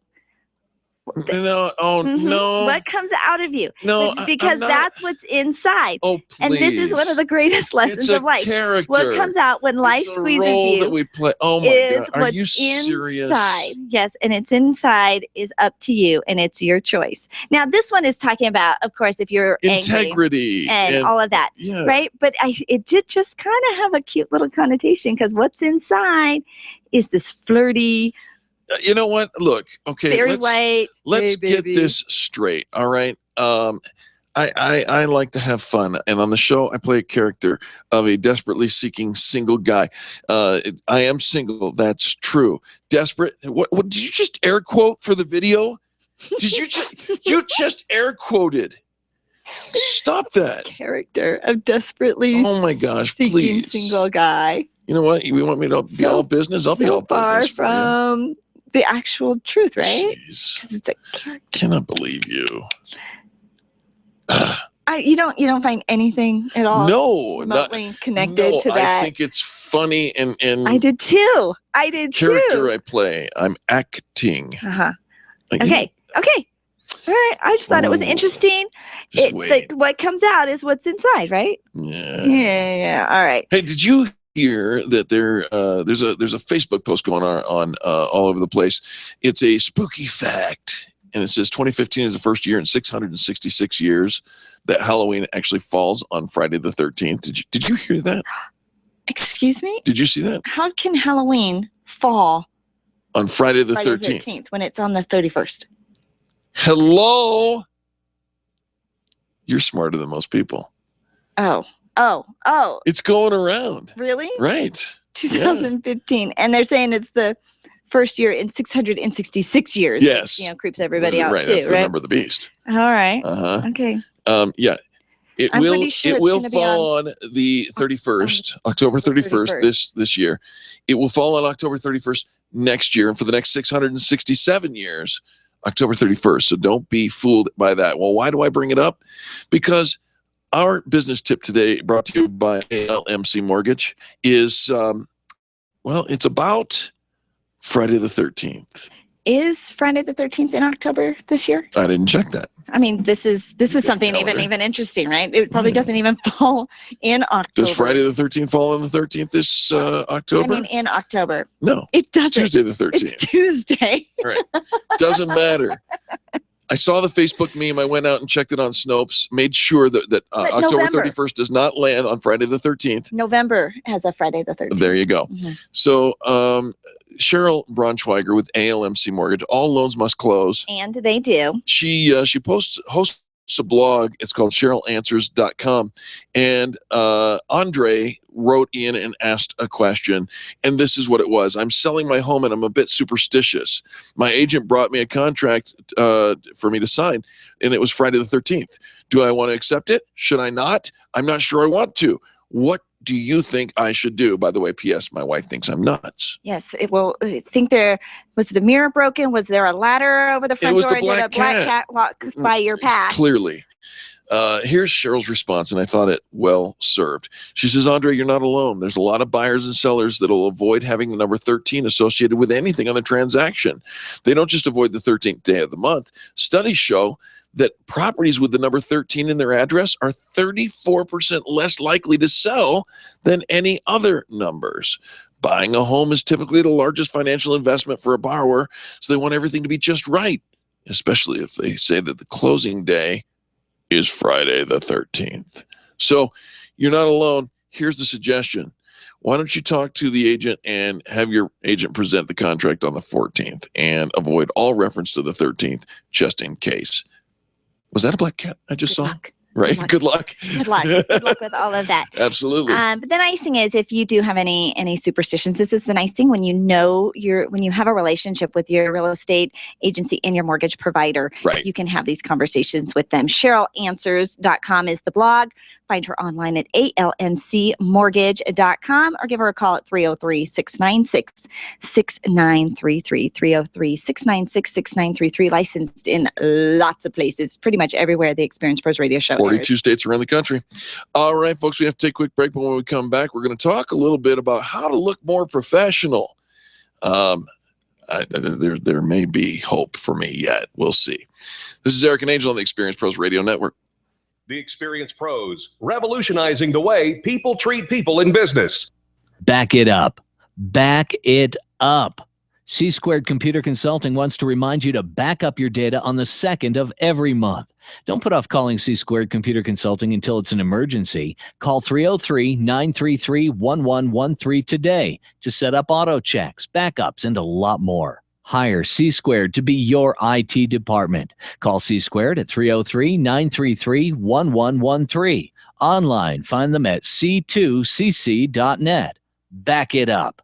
No, no. What comes out of you? No, it's because that's what's inside. Oh, please. And this is one of the greatest lessons of life. Character. What comes out when life squeezes role you that we play. Oh my is God. Are what's you serious? inside. Yes, and it's inside is up to you, and it's your choice. Now, this one is talking about, of course, if you're Integrity angry and all of that, right? But it did just kind of have a cute little connotation because what's inside is this flirty. You know what? Look, okay. Very white. Let's Hey, get baby. this straight. All right. I like to have fun, and on the show, I play a character of a desperately seeking single guy. I am single. That's true. Desperate. What did you just air quote for the video? Did you just air quoted? Stop that. Character of desperately. Oh my gosh! Seeking Please. single guy. You know what? You want me to be all business? I'll be all far business for you. from the actual truth, right? Jeez. Because it's a character. Cannot believe you. You don't find anything at all remotely connected to that. I think it's funny and I did too. character I play. I'm acting. Uh-huh. Like, Okay. All right. I just thought it was interesting. What comes out is what's inside, right? Yeah. Yeah. All right. Hey, did you hear that there's a Facebook post going on all over the place? It's a spooky fact, and it says 2015 is the first year in 666 years that Halloween actually falls on Friday the 13th. Did you hear that? Excuse me? Did you see that? How can Halloween fall on Friday the Friday 13th when it's on the 31st? Hello? You're smarter than most people. Oh. It's going around. Really? Right. 2015. Yeah. And they're saying it's the first year in 666 years. Yes. Which, creeps everybody out right. too, That's the right? number of the beast. All right. Uh-huh. Okay. Yeah. I'm pretty sure it it's will gonna be fall on the 31st, October 31st this year. It will fall on October 31st next year, and for the next 667 years, October 31st. So don't be fooled by that. Well, why do I bring it up? Because our business tip today, brought to you by ALMC Mortgage, is it's about Friday the 13th. Is Friday the 13th in October this year? I didn't check that. I mean, this is something even interesting, right? It probably doesn't even fall in October. Does Friday the 13th fall on the 13th this October? I mean, in October. No. It doesn't. It's Tuesday the 13th. It's Tuesday. Right. Doesn't matter. I saw the Facebook meme. I went out and checked it on Snopes, made sure that October 31st does not land on Friday the 13th. November has a Friday the 13th. There you go. Mm-hmm. So Cheryl Braunschweiger with ALMC Mortgage, all loans must close. And they do. She hosts a blog. It's called CherylAnswers.com. And Andre wrote in and asked a question. And this is what it was. I'm selling my home and I'm a bit superstitious. My agent brought me a contract for me to sign, and it was Friday the 13th. Do I want to accept it? Should I not? I'm not sure I want to. What do you think I should do? By the way, P.S., my wife thinks I'm nuts. Yes. I think there was the mirror broken. Was there a ladder over the front door? Did a black cat walk by your path? Clearly. Here's Cheryl's response, and I thought it well served. She says, Andre, you're not alone. There's a lot of buyers and sellers that will avoid having the number 13 associated with anything on the transaction. They don't just avoid the 13th day of the month. Studies show that properties with the number 13 in their address are 34% less likely to sell than any other numbers. Buying a home is typically the largest financial investment for a borrower, so they want everything to be just right, especially if they say that the closing day is Friday the 13th. So you're not alone. Here's the suggestion. why don't you talk to the agent and have your agent present the contract on the 14th and avoid all reference to the 13th just in case. Was that a black cat I just saw? Luck. Right. Good luck. Good luck. Good luck with all of that. Absolutely. But the nice thing is, if you do have any superstitions, this is the nice thing when you have a relationship with your real estate agency and your mortgage provider, right. You can have these conversations with them. CherylAnswers.com is the blog. Find her online at almcmortgage.com or give her a call at 303-696-6933. 303-696-6933. Licensed in lots of places, pretty much everywhere the Experience Pros radio show 42 airs. states around the country. All right, folks, we have to take a quick break, but when we come back, we're going to talk a little bit about how to look more professional. There may be hope for me yet. We'll see. This is Eric and Angel on the Experience Pros Radio Network. The Experience Pros, revolutionizing the way people treat people in business. Back it up. Back it up. C-Squared Computer Consulting wants to remind you to back up your data on the 2nd of every month. Don't put off calling C-Squared Computer Consulting until it's an emergency. Call 303-933-1113 today to set up auto checks, backups, and a lot more. Hire C-Squared to be your IT department. Call C-Squared at 303-933-1113. Online, find them at c2cc.net. Back it up.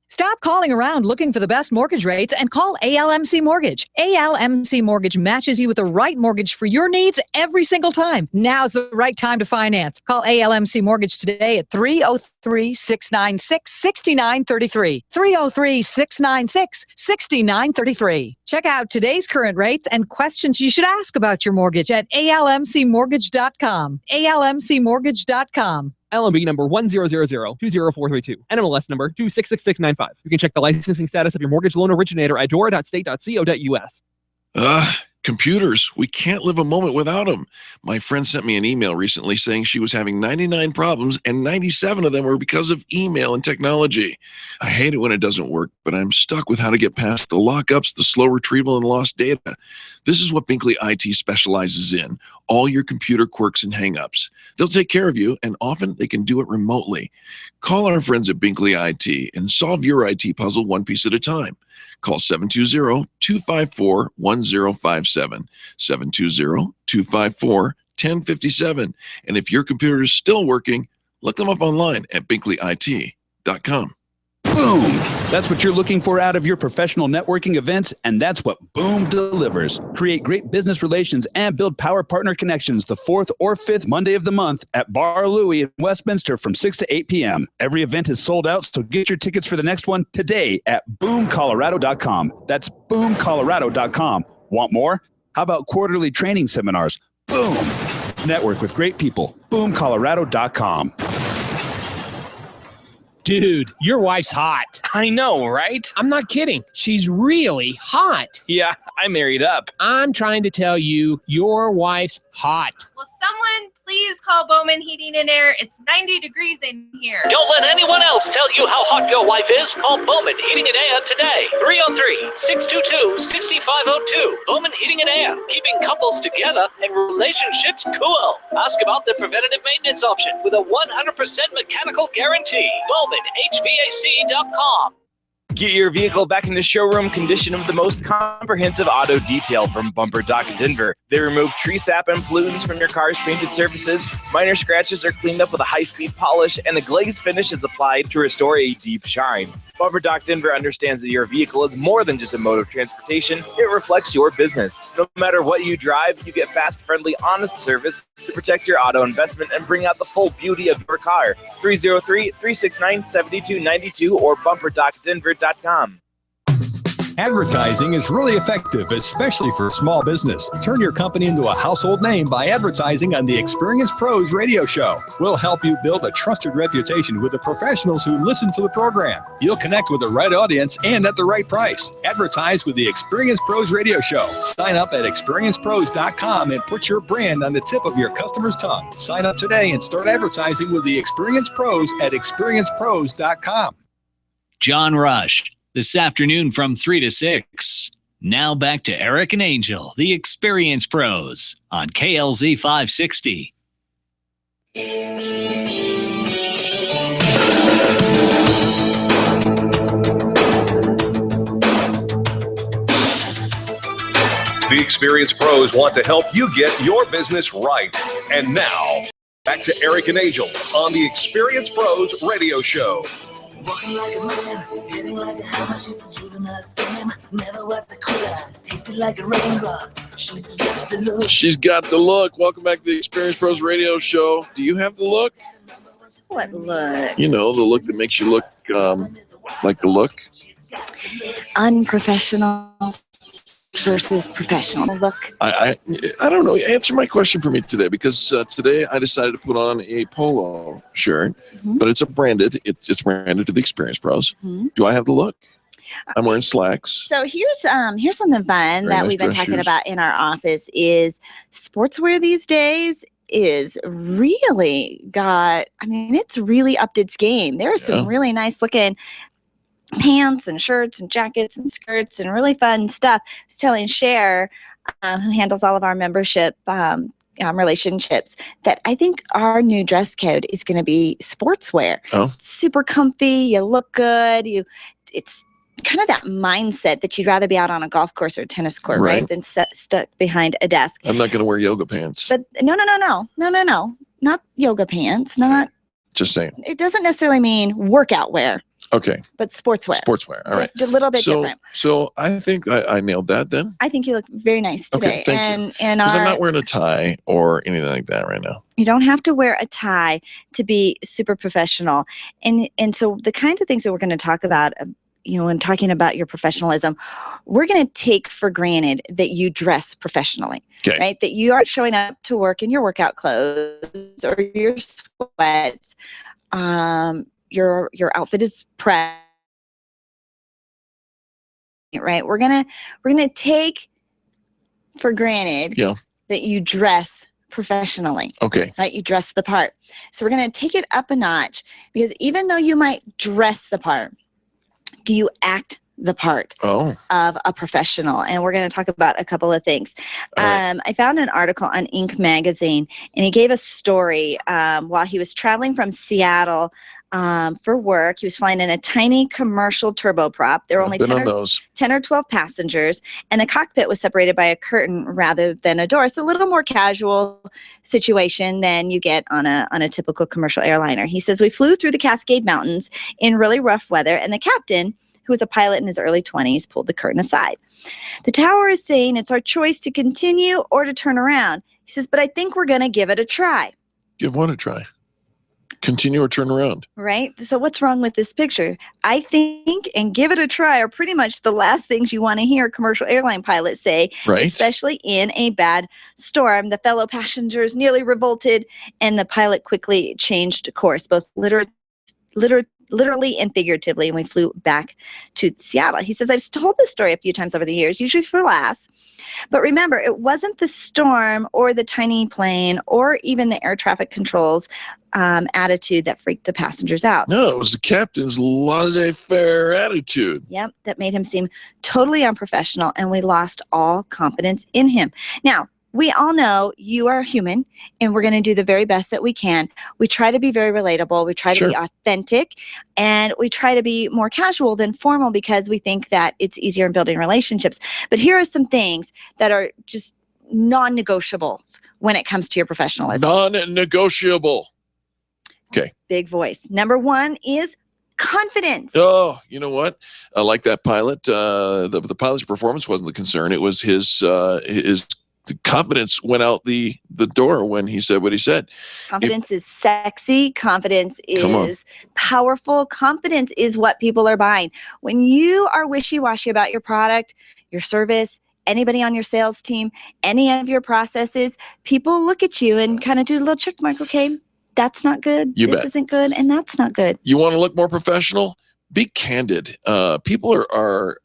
Stop calling around looking for the best mortgage rates and call ALMC Mortgage. ALMC Mortgage matches you with the right mortgage for your needs every single time. Now's the right time to finance. Call ALMC Mortgage today at 303-696-6933. 303-696-6933. Check out today's current rates and questions you should ask about your mortgage at almcmortgage.com. almcmortgage.com. LMB number 100020432. NMLS number 266695. You can check the licensing status of your mortgage loan originator at dora.state.co.us. Computers. We can't live a moment without them. My friend sent me an email recently saying she was having 99 problems and 97 of them were because of email and technology. I hate it when it doesn't work, but I'm stuck with how to get past the lockups, the slow retrieval, and lost data. This is what Binkley IT specializes in, all your computer quirks and hangups. They'll take care of you, and often they can do it remotely. Call our friends at Binkley IT and solve your IT puzzle one piece at a time. Call 720-254-1057, 720-254-1057. And if your computer is still working, look them up online at binkleyit.com. Boom! That's what you're looking for out of your professional networking events, and that's what Boom delivers. Create great business relations and build power partner connections the 4th or 5th Monday of the month at Bar Louie in Westminster from 6 to 8 p.m. Every event is sold out, so get your tickets for the next one today at boomcolorado.com. That's boomcolorado.com. Want more? How about quarterly training seminars? Boom! Network with great people. boomcolorado.com. Dude, your wife's hot. I know, right? I'm not kidding. She's really hot. Yeah, I married up. I'm trying to tell you, your wife's hot. Will someone please call Bowman Heating and Air? It's 90 degrees in here. Don't let anyone else tell you how hot your wife is. Call Bowman Heating and Air today. 303-622-6502. Bowman Heating and Air. Keeping couples together and relationships cool. Ask about the preventative maintenance option with a 100% mechanical guarantee. BowmanHVAC.com. Get your vehicle back in the showroom condition with the most comprehensive auto detail from Bumper Dock Denver. They remove tree sap and pollutants from your car's painted surfaces. Minor scratches are cleaned up with a high-speed polish, and a glaze finish is applied to restore a deep shine. Bumper Dock Denver understands that your vehicle is more than just a mode of transportation. It reflects your business. No matter what you drive, you get fast, friendly, honest service to protect your auto investment and bring out the full beauty of your car. 303-369-7292 or bumperdockdenver.com. Advertising is really effective, especially for small business. Turn your company into a household name by advertising on the Experience Pros radio show. We'll help you build a trusted reputation with the professionals who listen to the program. You'll connect with the right audience and at the right price. Advertise with the Experience Pros radio show. Sign up at experiencepros.com and put your brand on the tip of your customer's tongue. Sign up today and start advertising with the Experience Pros at experiencepros.com. John Rush, this afternoon from 3 to 6. Now back to Eric and Angel, the Experience Pros, on KLZ 560. Experienced pros want to help you get your business right. And now, back to Eric and Angel on the Experienced Pros Radio Show. Walking like a man, hitting like a hammer. She's a juvenile scam. Never was a quitter. Tasted like a rainbow. She's got the look. She's got the look. Welcome back to the Experienced Pros Radio Show. Do you have the look? What look? You know, the look that makes you look like the look. Unprofessional versus professional look. I don't know. Answer my question for me today, because today I decided to put on a polo shirt, but it's branded to the Experienced Pros. Do I have the look? I'm wearing slacks. So here's something fun that we've been talking about in our office is sportswear these days is really it's really upped its game. There are some really nice looking pants and shirts and jackets and skirts and really fun stuff. I was telling Cher, who handles all of our membership relationships, that I think our new dress code is going to be sportswear. Super comfy, you look good, it's kind of that mindset that you'd rather be out on a golf course or a tennis court, right, than stuck behind a desk. I'm not going to wear yoga pants. But no, not yoga pants, not. Just saying. It doesn't necessarily mean workout wear. Okay. But sportswear. Sportswear. All right. Just a little bit different. So I think I nailed that then. I think you look very nice today. Okay, thank you. And because I'm not wearing a tie or anything like that right now. You don't have to wear a tie to be super professional. And so the kinds of things that we're going to talk about, when talking about your professionalism, we're going to take for granted that you dress professionally, right? That you aren't showing up to work in your workout clothes or your sweats. Your outfit is pressed, right? We're gonna take for granted that you dress professionally. Okay. Right? You dress the part. So we're gonna take it up a notch, because even though you might dress the part, do you act the part of a professional? And we're going to talk about a couple of things. I found an article on Inc. magazine, and he gave a story while he was traveling from Seattle for work. He was flying in a tiny commercial turboprop. There were only 10 or 12 passengers, and the cockpit was separated by a curtain rather than a door. So a little more casual situation than you get on a typical commercial airliner. He says, we flew through the Cascade Mountains in really rough weather, and the captain, who was a pilot in his early 20s, pulled the curtain aside. The tower is saying it's our choice to continue or to turn around. He says, but I think we're going to give it a try. Give what a try? Continue or turn around? Right? So what's wrong with this picture? I think and give it a try are pretty much the last things you want to hear commercial airline pilots say, especially in a bad storm. The fellow passengers nearly revolted, and the pilot quickly changed course, both literally and figuratively, and we flew back to Seattle. He says, I've told this story a few times over the years, usually for laughs, but remember, it wasn't the storm or the tiny plane or even the air traffic controls attitude that freaked the passengers out. No, it was the captain's laissez-faire attitude. Yep, that made him seem totally unprofessional, and we lost all confidence in him. Now, we all know you are human, and we're going to do the very best that we can. We try to be very relatable. We try to be authentic, and we try to be more casual than formal, because we think that it's easier in building relationships. But here are some things that are just non-negotiables when it comes to your professionalism. Non-negotiable. Okay. Big voice. Number one is confidence. Oh, you know what? Like that pilot, the pilot's performance wasn't the concern. It was his the confidence went out the door when he said what he said. Confidence is sexy. Confidence is powerful. Confidence is what people are buying. When you are wishy-washy about your product, your service, anybody on your sales team, any of your processes, people look at you and kind of do a little check mark. Okay, that's not good. This isn't good, and that's not good. You want to look more professional? Be candid. People are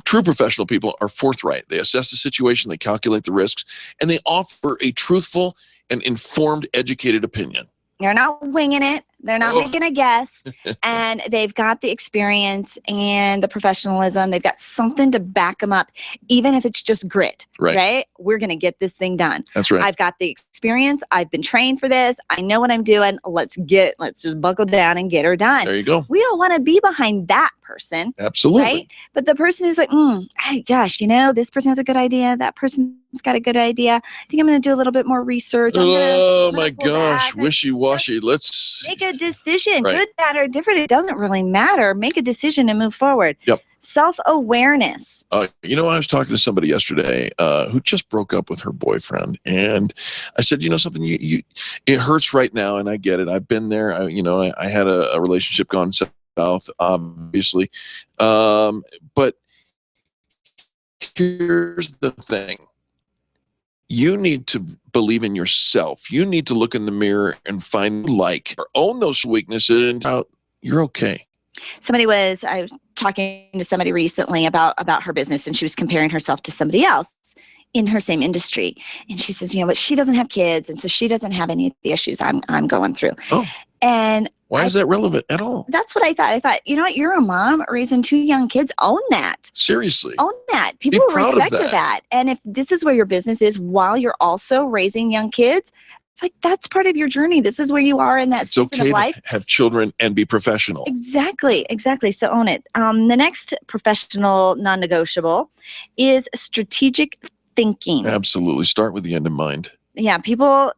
true professional people are forthright. They assess the situation, they calculate the risks, and they offer a truthful and informed, educated opinion. They're not winging it. They're not making a guess, and they've got the experience and the professionalism. They've got something to back them up, even if it's just grit, right? We're going to get this thing done. That's right. I've got the experience. I've been trained for this. I know what I'm doing. Let's just buckle down and get her done. There you go. We all want to be behind that person. Absolutely. Right? But the person who's like, hey, gosh, this person has a good idea. That person's got a good idea. I think I'm going to do a little bit more research. Oh my gosh, wishy-washy. Let's make a decision. Right. Good, bad, or different. It doesn't really matter. Make a decision and move forward. Yep. Self-awareness. I was talking to somebody yesterday who just broke up with her boyfriend, and I said, something, it hurts right now, and I get it. I've been there. I had a relationship gone south, obviously, but here's the thing. You need to believe in yourself. You need to look in the mirror and find or own those weaknesses and you're okay. I was talking to somebody recently about her business, and she was comparing herself to somebody else in her same industry. And she says, but she doesn't have kids, and so she doesn't have any of the issues I'm going through. Oh. And why is that relevant at all? That's what I thought. I thought, you're a mom raising 2 young kids. Own that. Seriously. Own that. People will respect that. And if this is where your business is while you're also raising young kids, that's part of your journey. This is where you are in that season of life. It's okay to have children and be professional. Exactly. So own it. The next professional non-negotiable is strategic thinking. Absolutely. Start with the end in mind. Yeah,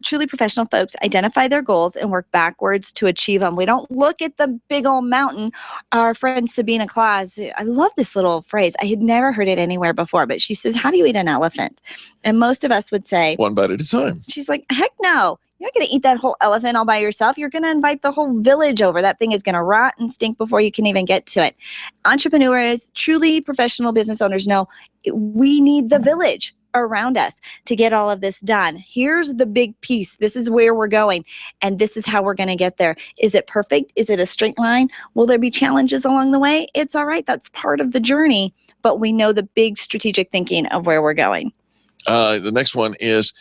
truly professional folks, identify their goals and work backwards to achieve them. We don't look at the big old mountain. Our friend Sabina Claus, I love this little phrase. I had never heard it anywhere before, but she says, how do you eat an elephant? And most of us would say, one bite at a time. She's like, heck no. You're not going to eat that whole elephant all by yourself. You're going to invite the whole village over. That thing is going to rot and stink before you can even get to it. Entrepreneurs, truly professional business owners know we need the village around us to get all of this done. Here's the big piece. This is where we're going, and this is how we're going to get there. Is it perfect? Is it a straight line? Will there be challenges along the way? It's all right. That's part of the journey, but we know the big strategic thinking of where we're going. The next one is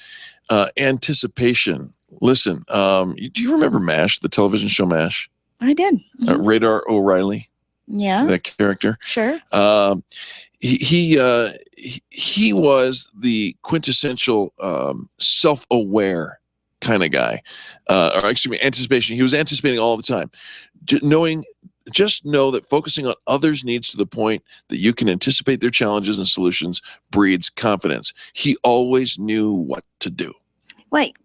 anticipation. Listen, do you remember MASH, the television show MASH? I did. Radar O'Reilly. Yeah. That character. Sure. He was the quintessential self-aware kind of guy, or excuse me, anticipation. He was anticipating all the time, just know that focusing on others' needs to the point that you can anticipate their challenges and solutions breeds confidence. He always knew what to do. Wait.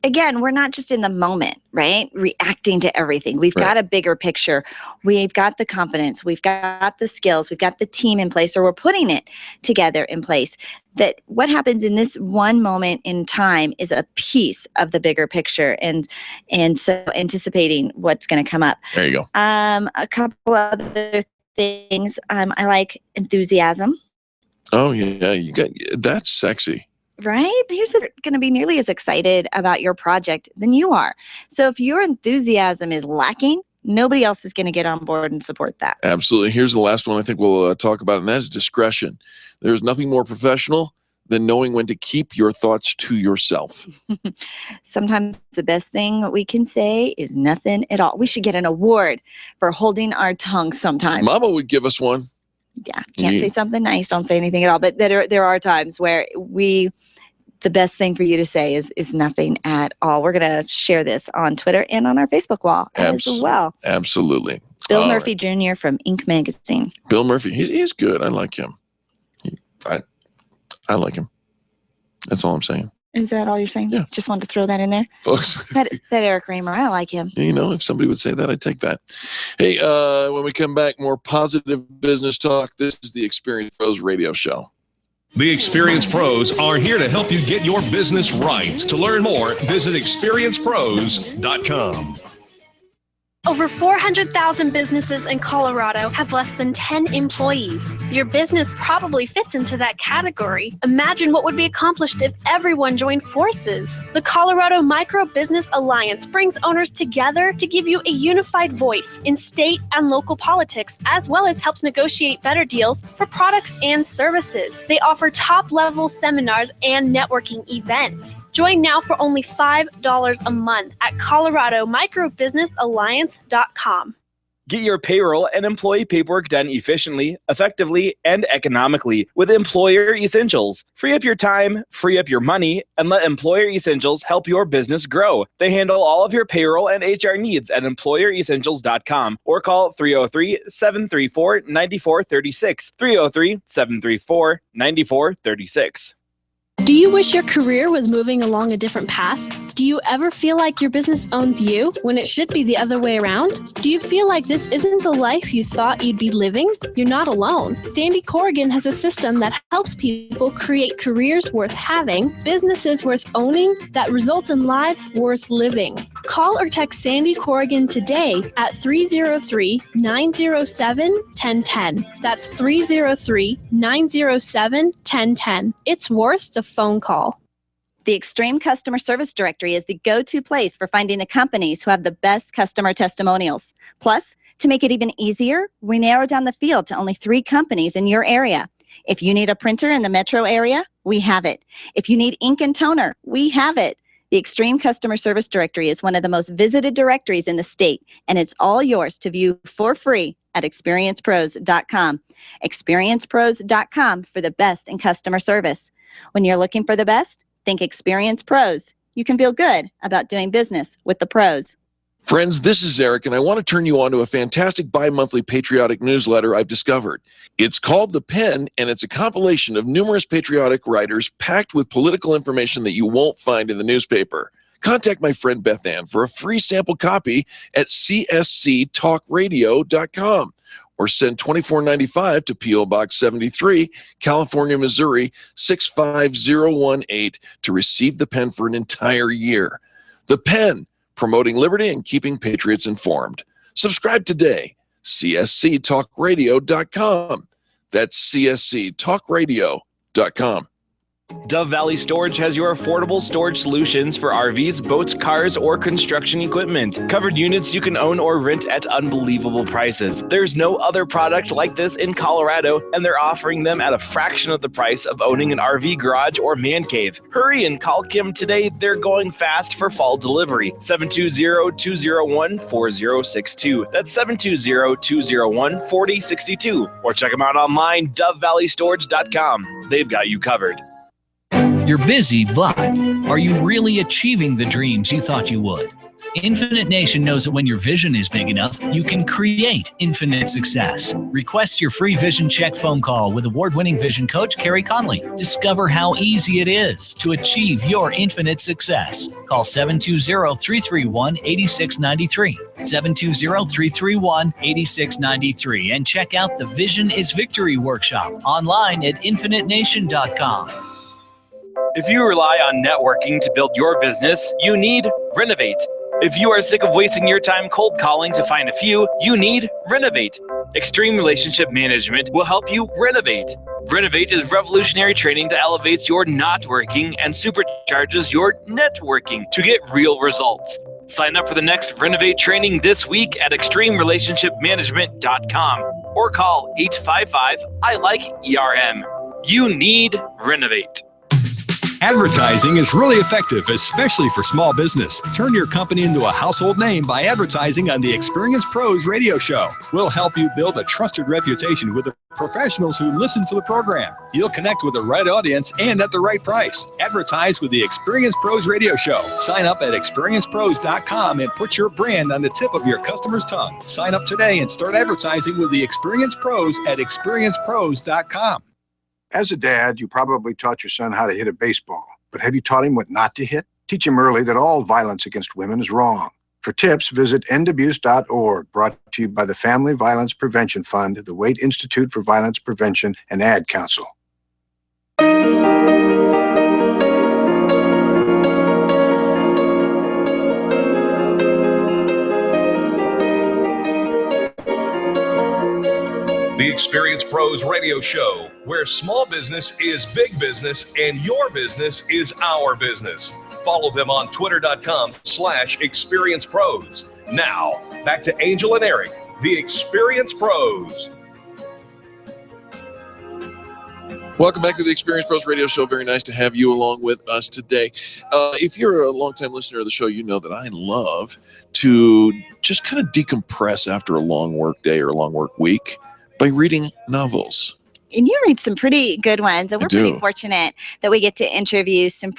Again, we're not just in the moment, right? Reacting to everything. We've got a bigger picture. We've got the confidence. We've got the skills. We've got the team in place, or we're putting it together in place. That what happens in this one moment in time is a piece of the bigger picture. And so anticipating what's going to come up. There you go. A couple other things. I like enthusiasm. Oh, yeah. That's sexy. Right? Here's going to be nearly as excited about your project than you are. So if your enthusiasm is lacking, nobody else is going to get on board and support that. Absolutely. Here's the last one I think we'll talk about, and that is discretion. There's nothing more professional than knowing when to keep your thoughts to yourself. Sometimes the best thing we can say is nothing at all. We should get an award for holding our tongue sometimes. Mama would give us one. Yeah, can't say something nice, don't say anything at all. But there are times where the best thing for you to say is nothing at all. We're going to share this on Twitter and on our Facebook wall as well. Absolutely. Bill Murphy Jr. from Inc. Magazine. Bill Murphy, he's good. I like him. I like him. That's all I'm saying. Is that all you're saying? Yeah. Just wanted to throw that in there. Folks. that Eric Raymer, I like him. If somebody would say that, I'd take that. Hey, when we come back, more positive business talk. This is the Experience Pros Radio Show. The Experience Pros are here to help you get your business right. To learn more, visit experiencepros.com. Over 400,000 businesses in Colorado have less than 10 employees. Your business probably fits into that category. Imagine what would be accomplished if everyone joined forces. The Colorado Micro Business Alliance brings owners together to give you a unified voice in state and local politics, as well as helps negotiate better deals for products and services. They offer top-level seminars and networking events. Join now for only $5 a month at ColoradoMicroBusinessAlliance.com. Get your payroll and employee paperwork done efficiently, effectively, and economically with Employer Essentials. Free up your time, free up your money, and let Employer Essentials help your business grow. They handle all of your payroll and HR needs at EmployerEssentials.com or call 303-734-9436. 303-734-9436. Do you wish your career was moving along a different path? Do you ever feel like your business owns you when it should be the other way around? Do you feel like this isn't the life you thought you'd be living? You're not alone. Sandy Corrigan has a system that helps people create careers worth having, businesses worth owning, that results in lives worth living. Call or text Sandy Corrigan today at 303-907-1010. That's 303-907-1010. It's worth the phone call. The Extreme Customer Service Directory is the go-to place for finding the companies who have the best customer testimonials. Plus, to make it even easier, we narrowed down the field to only 3 companies in your area. If you need a printer in the metro area, we have it. If you need ink and toner, we have it. The Extreme Customer Service Directory is one of the most visited directories in the state, and it's all yours to view for free at experiencepros.com. Experiencepros.com for the best in customer service. When you're looking for the best, think Experience Pros. You can feel good about doing business with the pros. Friends, this is Eric, and I want to turn you on to a fantastic bi-monthly patriotic newsletter I've discovered. It's called The Pen, and it's a compilation of numerous patriotic writers packed with political information that you won't find in the newspaper. Contact my friend Beth Ann for a free sample copy at csctalkradio.com or send $24.95 to P.O. Box 73, California, Missouri, 65018 to receive The Pen for an entire year. The Pen, promoting liberty and keeping patriots informed. Subscribe today, csctalkradio.com. That's csctalkradio.com. Dove Valley Storage has your affordable storage solutions for RVs, boats, cars, or construction equipment. Covered units you can own or rent at unbelievable prices. There's no other product like this in Colorado, and they're offering them at a fraction of the price of owning an RV garage or man cave. Hurry and call Kim today. They're going fast for fall delivery. 720-201-4062. That's 720-201-4062. Or check them out online, dovevalley.storage.com. They've got you covered. You're busy, but are you really achieving the dreams you thought you would? Infinite Nation knows that when your vision is big enough, you can create infinite success. Request your free vision check phone call with award-winning vision coach Carrie Conley. Discover how easy it is to achieve your infinite success. Call 720-331-8693. 720-331-8693 and check out the Vision is Victory workshop online at infinitenation.com. If you rely on networking to build your business, you need Renovate. If you are sick of wasting your time cold calling to find a few, you need Renovate. Extreme Relationship Management will help you renovate. Renovate is revolutionary training that elevates your not working and supercharges your networking to get real results. Sign up for the next Renovate training this week at extremerelationshipmanagement.com or call 855-I-LIKE-ERM. You need Renovate. Advertising is really effective, especially for small business. Turn your company into a household name by advertising on the Experience Pros radio show. We'll help you build a trusted reputation with the professionals who listen to the program. You'll connect with the right audience and at the right price. Advertise with the Experience Pros radio show. Sign up at experiencepros.com and put your brand on the tip of your customer's tongue. Sign up today and start advertising with the Experience Pros at experiencepros.com. As a dad, you probably taught your son how to hit a baseball, but have you taught him what not to hit? Teach him early that all violence against women is wrong. For tips, visit endabuse.org, brought to you by the Family Violence Prevention Fund, the Waite Institute for Violence Prevention, and Ad Council. The Experience Pros radio show, where small business is big business and your business is our business. Follow them on twitter.com/experiencepros. Now, back to Angel and Eric, the Experience Pros. Welcome back to the Experience Pros Radio Show. Very nice to have you along with us today. If you're a longtime listener of the show, you know that I love to just kind of decompress after a long work day or a long work week by reading novels. And you read some pretty good ones, and we're pretty fortunate that we get to interview some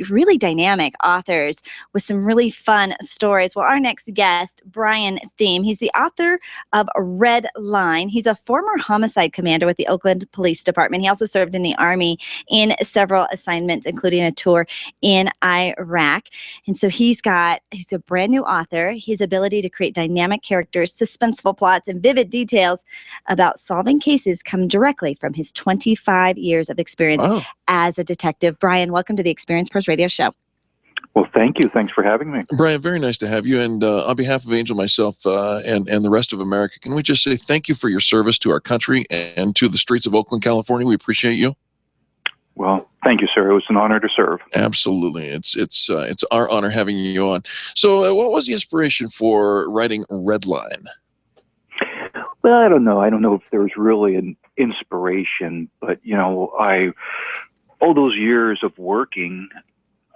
really dynamic authors with some really fun stories. Well, our next guest, Brian Thiem, he's the author of Red Line. He's a former homicide commander with the Oakland Police Department. He also served in the Army in several assignments, including a tour in Iraq. And so he's a brand new author. His ability to create dynamic characters, suspenseful plots, and vivid details about solving cases come directly from his 25 years of experience as a detective. Brian, welcome to the Experience Pros Radio Show. Well, thank you. Thanks for having me. Brian, very nice to have you. And on behalf of Angel, myself, and the rest of America, can we just say thank you for your service to our country and to the streets of Oakland, California? We appreciate you. Well, thank you, sir. It was an honor to serve. Absolutely. It's our honor having you on. So what was the inspiration for writing Red Line? Well, I don't know. I don't know if there's really an inspiration, but, all those years of working,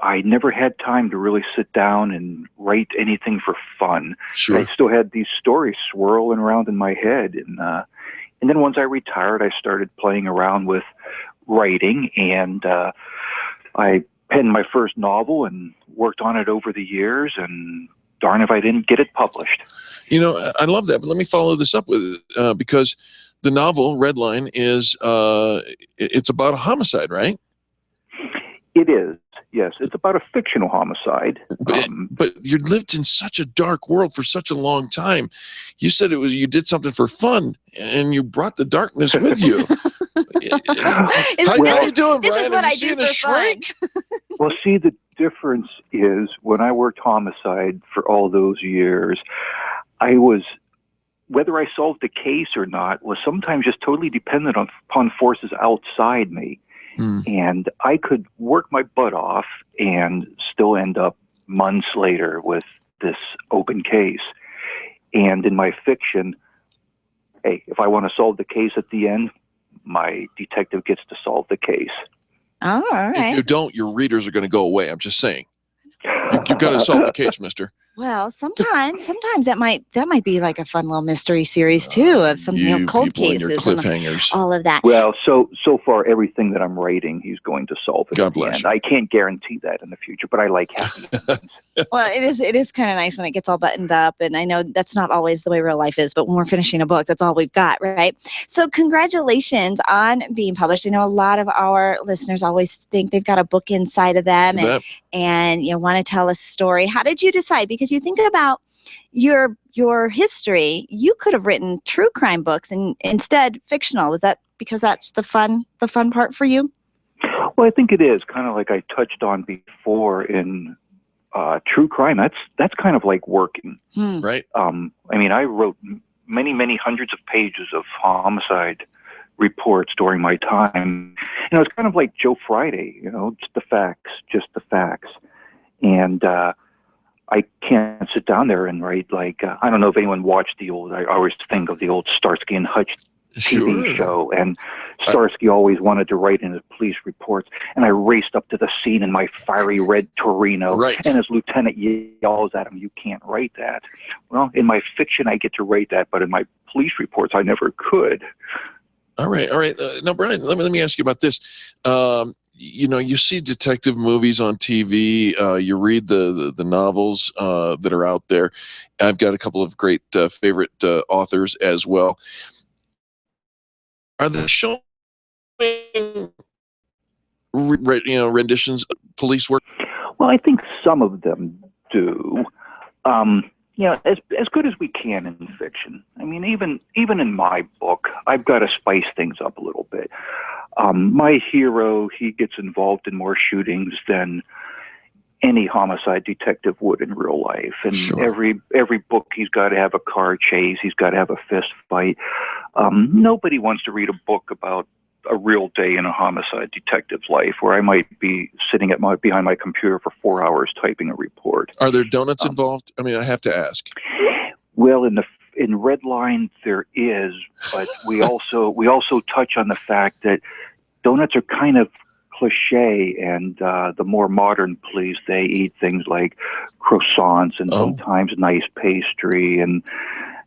I never had time to really sit down and write anything for fun. Sure. I still had these stories swirling around in my head. And then once I retired, I started playing around with writing, and I penned my first novel and worked on it over the years, and darn if I didn't get it published. I love that, but let me follow this up with because the novel Red Line is it's about a homicide, right? It is, yes. It's about a fictional homicide. But you lived in such a dark world for such a long time. You said you did something for fun, and you brought the darkness with you. How you doing, Brian? This is what I do for fun. Well, see, the difference is when I worked homicide for all those years, whether I solved the case or not was sometimes just totally dependent upon forces outside me. And I could work my butt off and still end up months later with this open case. And in my fiction, hey, if I want to solve the case at the end, my detective gets to solve the case. Oh, all right. If you don't, your readers are going to go away. I'm just saying. You've got to solve the case, mister. Well, sometimes that might be like a fun little mystery series too of some cold cases and your cliffhangers, all of that. Well, so far everything that I'm writing, he's going to solve it. God bless you. I can't guarantee that in the future, but I like happy endings. Well, it is kind of nice when it gets all buttoned up, and I know that's not always the way real life is, but when we're finishing a book, that's all we've got, right? So congratulations on being published. I know a lot of our listeners always think they've got a book inside of them and want to tell a story. How did you decide? Because you think about your history, you could have written true crime books and instead fictional. Was that because that's the fun part for you? Well, I think it is kind of like I touched on before in true crime. That's kind of like working, right? I wrote many hundreds of pages of homicide reports during my time, and it was kind of like Joe Friday, just the facts, and I can't sit down there and write I don't know if anyone watched I always think of the old Starsky and Hutch TV show, and Starsky always wanted to write in his police reports, and I raced up to the scene in my fiery red Torino, and his lieutenant yells at him, "You can't write that." Well, in my fiction, I get to write that, but in my police reports, I never could. All right. Now, Brian, let me ask you about this. You see detective movies on TV. You read the novels that are out there. I've got a couple of great favorite authors as well. Are they showing renditions of police work? Well, I think some of them do. As good as we can in fiction. I mean, even in my book, I've got to spice things up a little bit. My hero, he gets involved in more shootings than any homicide detective would in real life. And every book, he's got to have a car chase. He's got to have a fist fight. Nobody wants to read a book about a real day in a homicide detective's life where I might be sitting behind my computer for 4 hours typing a report. Are there donuts involved? I mean, I have to ask. Well, in Red Line there is, but we also touch on the fact that donuts are kind of cliche, and the more modern police, they eat things like croissants and sometimes nice pastry and,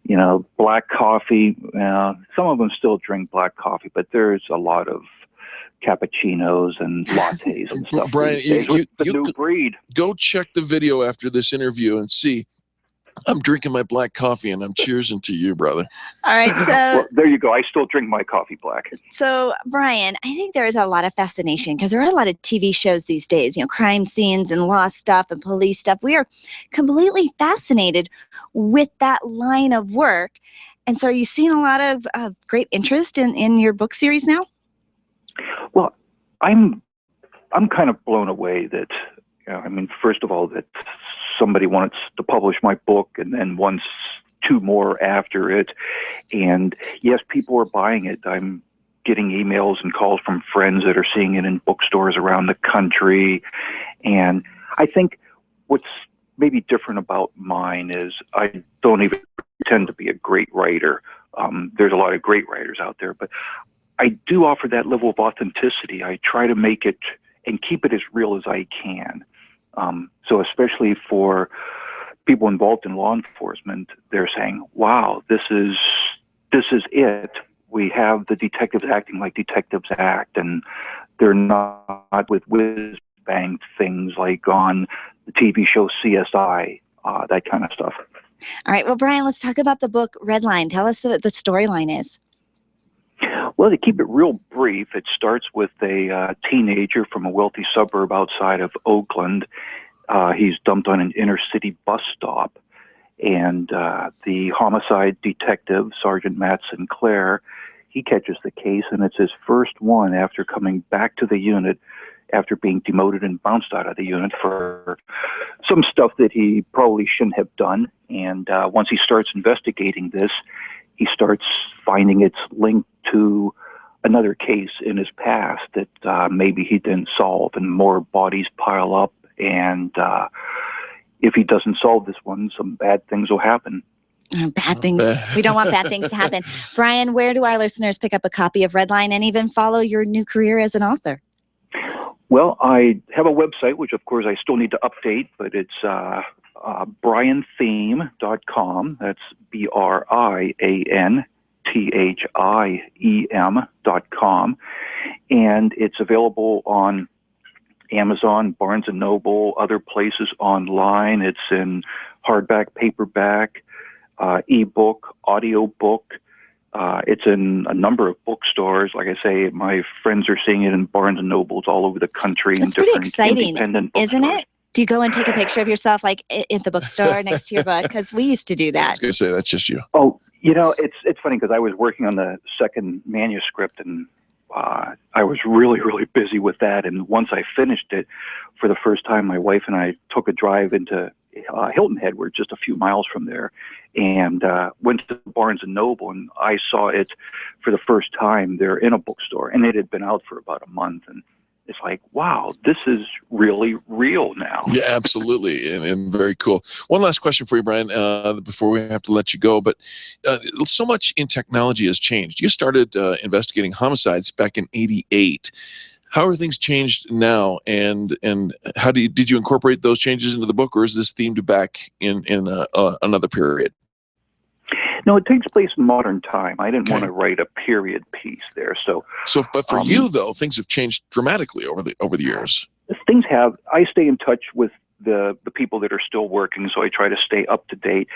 you know, black coffee. Some of them still drink black coffee, but there's a lot of cappuccinos and lattes and stuff. Brian, the new breed. Go check the video after this interview and see. I'm drinking my black coffee and I'm cheersing to you, brother. All right, so well, there you go. I still drink my coffee black. So, Brian, I think there is a lot of fascination because there are a lot of TV shows these days, you know, crime scenes and law stuff and police stuff. We are completely fascinated with that line of work. And so are you seeing a lot of great interest in your book series now? Well, I'm kind of blown away that, I mean, first of all, that somebody wants to publish my book and then wants 2 more after it. And yes, people are buying it. I'm getting emails and calls from friends that are seeing it in bookstores around the country. And I think what's maybe different about mine is I don't even pretend to be a great writer. There's a lot of great writers out there, but I do offer that level of authenticity. I try to make it and keep it as real as I can. So especially for people involved in law enforcement, they're saying, wow, this is it. We have the detectives acting like detectives act, and they're not with whiz-bang things like on the TV show CSI, that kind of stuff. All right. Well, Brian, let's talk about the book Redline. Tell us what the storyline is. Well, to keep it real brief, it starts with a teenager from a wealthy suburb outside of Oakland. He's dumped on an inner city bus stop, and the homicide detective, Sergeant Matt Sinclair, he catches the case, and it's his first one after coming back to the unit after being demoted and bounced out of the unit for some stuff that he probably shouldn't have done. And once he starts investigating this, he starts finding its link to another case in his past that maybe he didn't solve, and more bodies pile up. And if he doesn't solve this one, some bad things will happen. Bad things. We don't want bad things to happen. Brian, where do our listeners pick up a copy of Redline and even follow your new career as an author? Well, I have a website, which of course I still need to update, but it's brianthiem.com. That's BrianThiem.com. And it's available on Amazon, Barnes & Noble, other places online. It's in hardback, paperback, ebook, audiobook. It's in a number of bookstores. Like I say, my friends are seeing it in Barnes & Nobles all over the country. It's pretty exciting, isn't it? Do you go and take a picture of yourself like at the bookstore next to your book? Because we used to do that. I was going to say, that's just you. Oh, you know, it's funny because I was working on the second manuscript, and I was really, really busy with that. And once I finished it, for the first time, my wife and I took a drive into Hilton Head. We're just a few miles from there, and went to Barnes & Noble, and I saw it for the first time there in a bookstore, and it had been out for about a month. And it's like, wow, this is really real now. Yeah, absolutely. And very cool. One last question for you, Brian, before we have to let you go. But so much in technology has changed. You started investigating homicides back in '88. How are things changed now? And how did you incorporate those changes into the book, or is this themed back in another period? No, it takes place in modern time. I didn't want to write a period piece there. But for you though, things have changed dramatically over the years. Things have. I stay in touch with the people that are still working, so I try to stay up to date.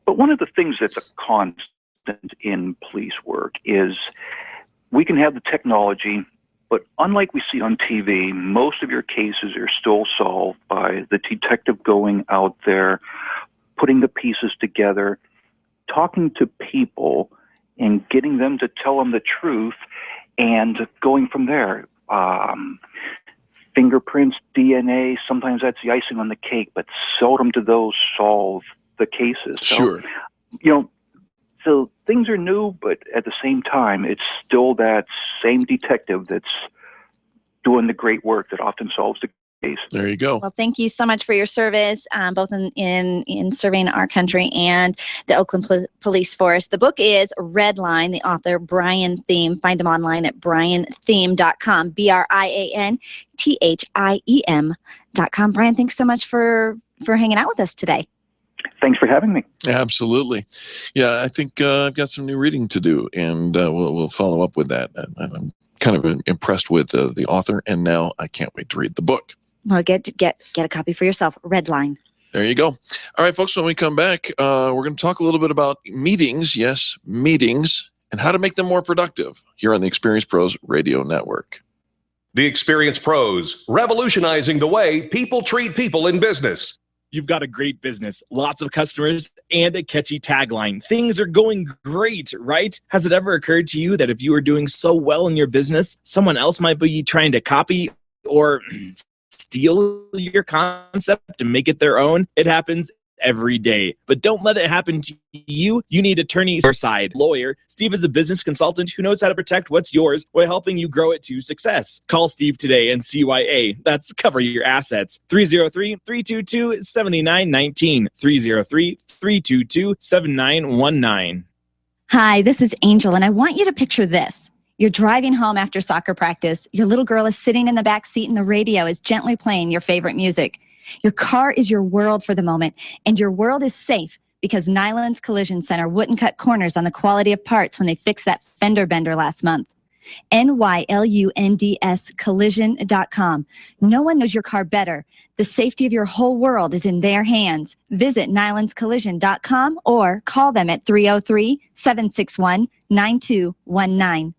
But one of the things that's a constant in police work is we can have the technology, but unlike we see on TV, most of your cases are still solved by the detective going out there, putting the pieces together, talking to people and getting them to tell them the truth, and going from there. Fingerprints, DNA, sometimes that's the icing on the cake, but seldom do those solve the cases. Sure. So, you know, so things are new, but at the same time, it's still that same detective that's doing the great work that often solves the There you go. Well, thank you so much for your service, both in serving our country and the Oakland Police Force. The book is Red Line, the author, Brian Thiem. Find him online at brianthiem.com, BrianThiem.com. Brian, thanks so much for hanging out with us today. Thanks for having me. Absolutely. Yeah, I think I've got some new reading to do, and we'll follow up with that. I'm kind of impressed with the author, and now I can't wait to read the book. Well, get a copy for yourself. Red Line. There you go. All right, folks, when we come back, we're going to talk a little bit about meetings, yes, meetings, and how to make them more productive here on the Experience Pros Radio Network. The Experience Pros, revolutionizing the way people treat people in business. You've got a great business, lots of customers, and a catchy tagline. Things are going great, right? Has it ever occurred to you that if you are doing so well in your business, someone else might be trying to copy or steal your concept and make it their own? It happens every day. But don't let it happen to you. You need attorneys on your side. Lawyer, Steve is a business consultant who knows how to protect what's yours while helping you grow it to success. Call Steve today and CYA. That's Cover Your Assets. 303-322-7919. 303-322-7919. Hi, this is Angel, and I want you to picture this. You're driving home after soccer practice. Your little girl is sitting in the back seat and the radio is gently playing your favorite music. Your car is your world for the moment, and your world is safe because Nyland's Collision Center wouldn't cut corners on the quality of parts when they fixed that fender bender last month. NYLUNDS collision.com. No one knows your car better. The safety of your whole world is in their hands. Visit nylandscollision.com or call them at 303-761-9219.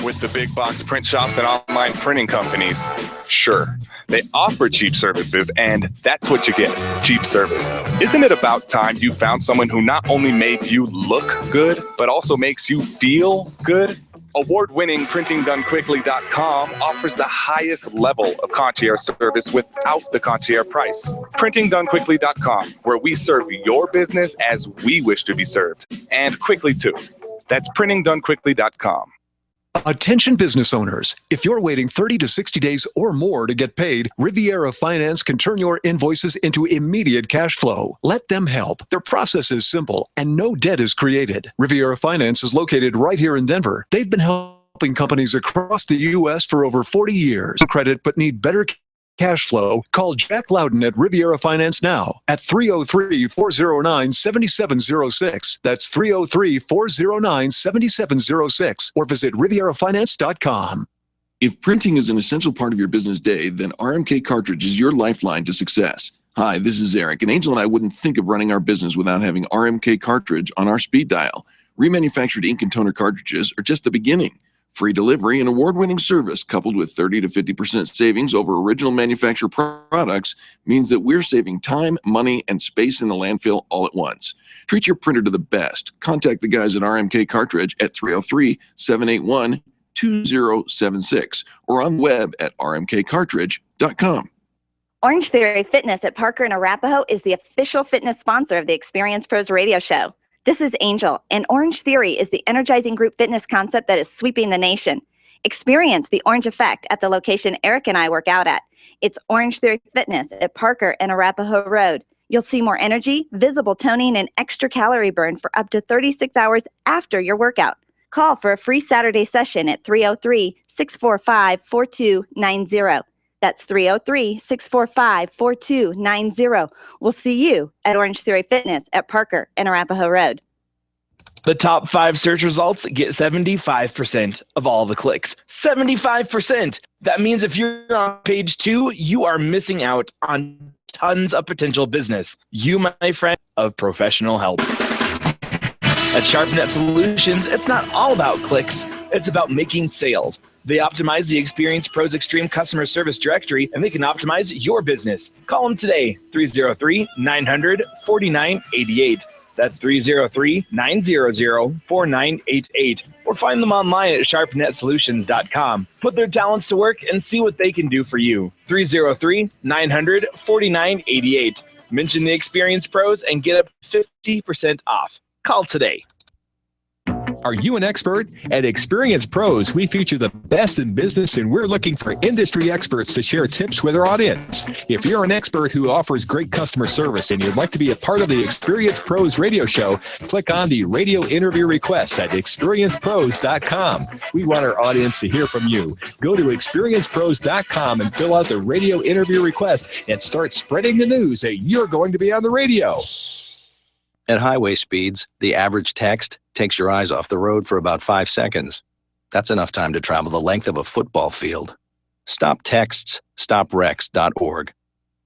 With the big box print shops and online printing companies. Sure, they offer cheap services, and that's what you get, cheap service. Isn't it about time you found someone who not only made you look good, but also makes you feel good? Award-winning PrintingDoneQuickly.com offers the highest level of concierge service without the concierge price. PrintingDoneQuickly.com, where we serve your business as we wish to be served. And quickly, too. That's PrintingDoneQuickly.com. Attention business owners, if you're waiting 30 to 60 days or more to get paid, Riviera Finance can turn your invoices into immediate cash flow. Let them help. Their process is simple and no debt is created. Riviera Finance is located right here in Denver. They've been helping companies across the U.S. for over 40 years. Credit but need better cash flow. Call Jack Loudon at Riviera Finance now at 303-409-7706. That's 303-409-7706 or visit rivierafinance.com. If printing is an essential part of your business day, then RMK Cartridge is your lifeline to success. Hi, this is Eric, and Angel and I wouldn't think of running our business without having RMK Cartridge on our speed dial. Remanufactured ink and toner cartridges are just the beginning. Free delivery and award-winning service coupled with 30 to 50% savings over original manufacturer products means that we're saving time, money, and space in the landfill all at once. Treat your printer to the best. Contact the guys at RMK Cartridge at 303-781-2076 or on the web at rmkcartridge.com. Orange Theory Fitness at Parker and Arapahoe is the official fitness sponsor of the Experience Pros radio show. This is Angel, and Orange Theory is the energizing group fitness concept that is sweeping the nation. Experience the orange effect at the location Eric and I work out at. It's Orange Theory Fitness at Parker and Arapahoe Road. You'll see more energy, visible toning, and extra calorie burn for up to 36 hours after your workout. Call for a free Saturday session at 303-645-4290. That's 303-645-4290. We'll see you at Orange Theory Fitness at Parker and Arapahoe Road. The top 5 search results get 75% of all the clicks. 75%! That means if you're on page 2, you are missing out on tons of potential business. You, my friend, of professional help. At SharpNet Solutions, it's not all about clicks. It's about making sales. They optimize the Experience Pros Extreme Customer Service Directory, and they can optimize your business. Call them today, 303-900-4988. That's 303-900-4988. Or find them online at sharpnetsolutions.com. Put their talents to work and see what they can do for you. 303-900-4988. Mention the Experience Pros and get up 50% off. Call today. Are you an expert? At Experience Pros, we feature the best in business, and we're looking for industry experts to share tips with our audience. If you're an expert who offers great customer service and you'd like to be a part of the Experience Pros radio show, click on the radio interview request at experiencepros.com. We want our audience to hear from you. Go to experiencepros.com and fill out the radio interview request and start spreading the news that you're going to be on the radio. At highway speeds, the average text takes your eyes off the road for about 5 seconds. That's enough time to travel the length of a football field. Stop texts, stopwrecks.org.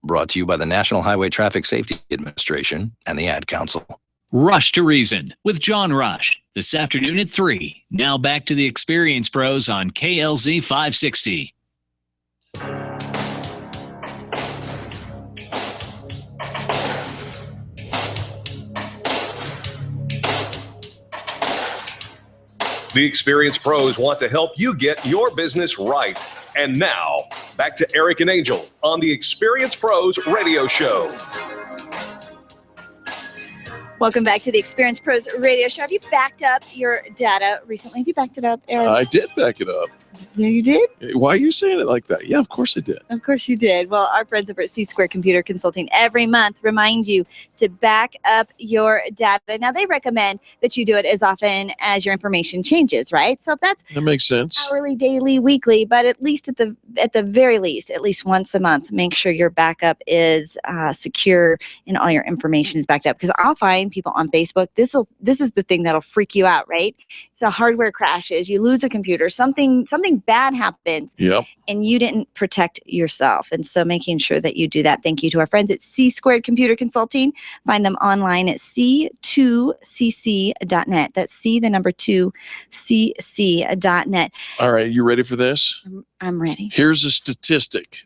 Brought to you by the National Highway Traffic Safety Administration and the Ad Council. Rush to Reason with John Rush this afternoon at 3. Now back to the Experience Pros on KLZ 560. The Experience Pros want to help you get your business right. And now, back to Eric and Angel on the Experience Pros radio show. Welcome back to the Experience Pros radio show. Have you backed up your data recently? Have you backed it up, Eric? I did back it up. Yeah, you did? Why are you saying it like that? Yeah, of course I did. Of course you did. Well, our friends over at C-Square Computer Consulting every month remind you to back up your data. Now, they recommend that you do it as often as your information changes, right? So if that's that makes sense. Hourly, daily, weekly, but at least at the very least, at least once a month, make sure your backup is secure and all your information is backed up. Because I'll find people on Facebook, this is the thing that'll freak you out, right? So hardware crashes, you lose a computer, something bad happens, and you didn't protect yourself. And so making sure that you do that. Thank you to our friends at C-Squared Computer Consulting. Find them online at c2cc.net. That's C, the number 2, cc.net. All right, you ready for this? I'm ready. Here's a statistic.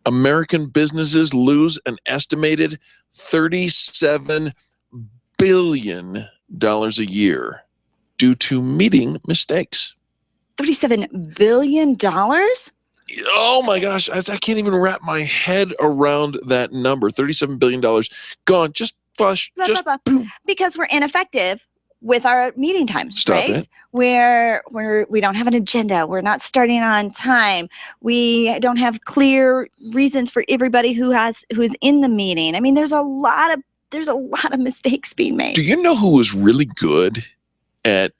American businesses lose an estimated $37 billion a year due to meeting mistakes. $37 billion? Oh my gosh, I can't even wrap my head around that number. $37 billion gone, just flush, boom. Because we're ineffective with our meeting times, Stop right? it. Where we don't have an agenda. We're not starting on time. We don't have clear reasons for everybody who is in the meeting. I mean, there's a lot of mistakes being made. Do you know who was really good at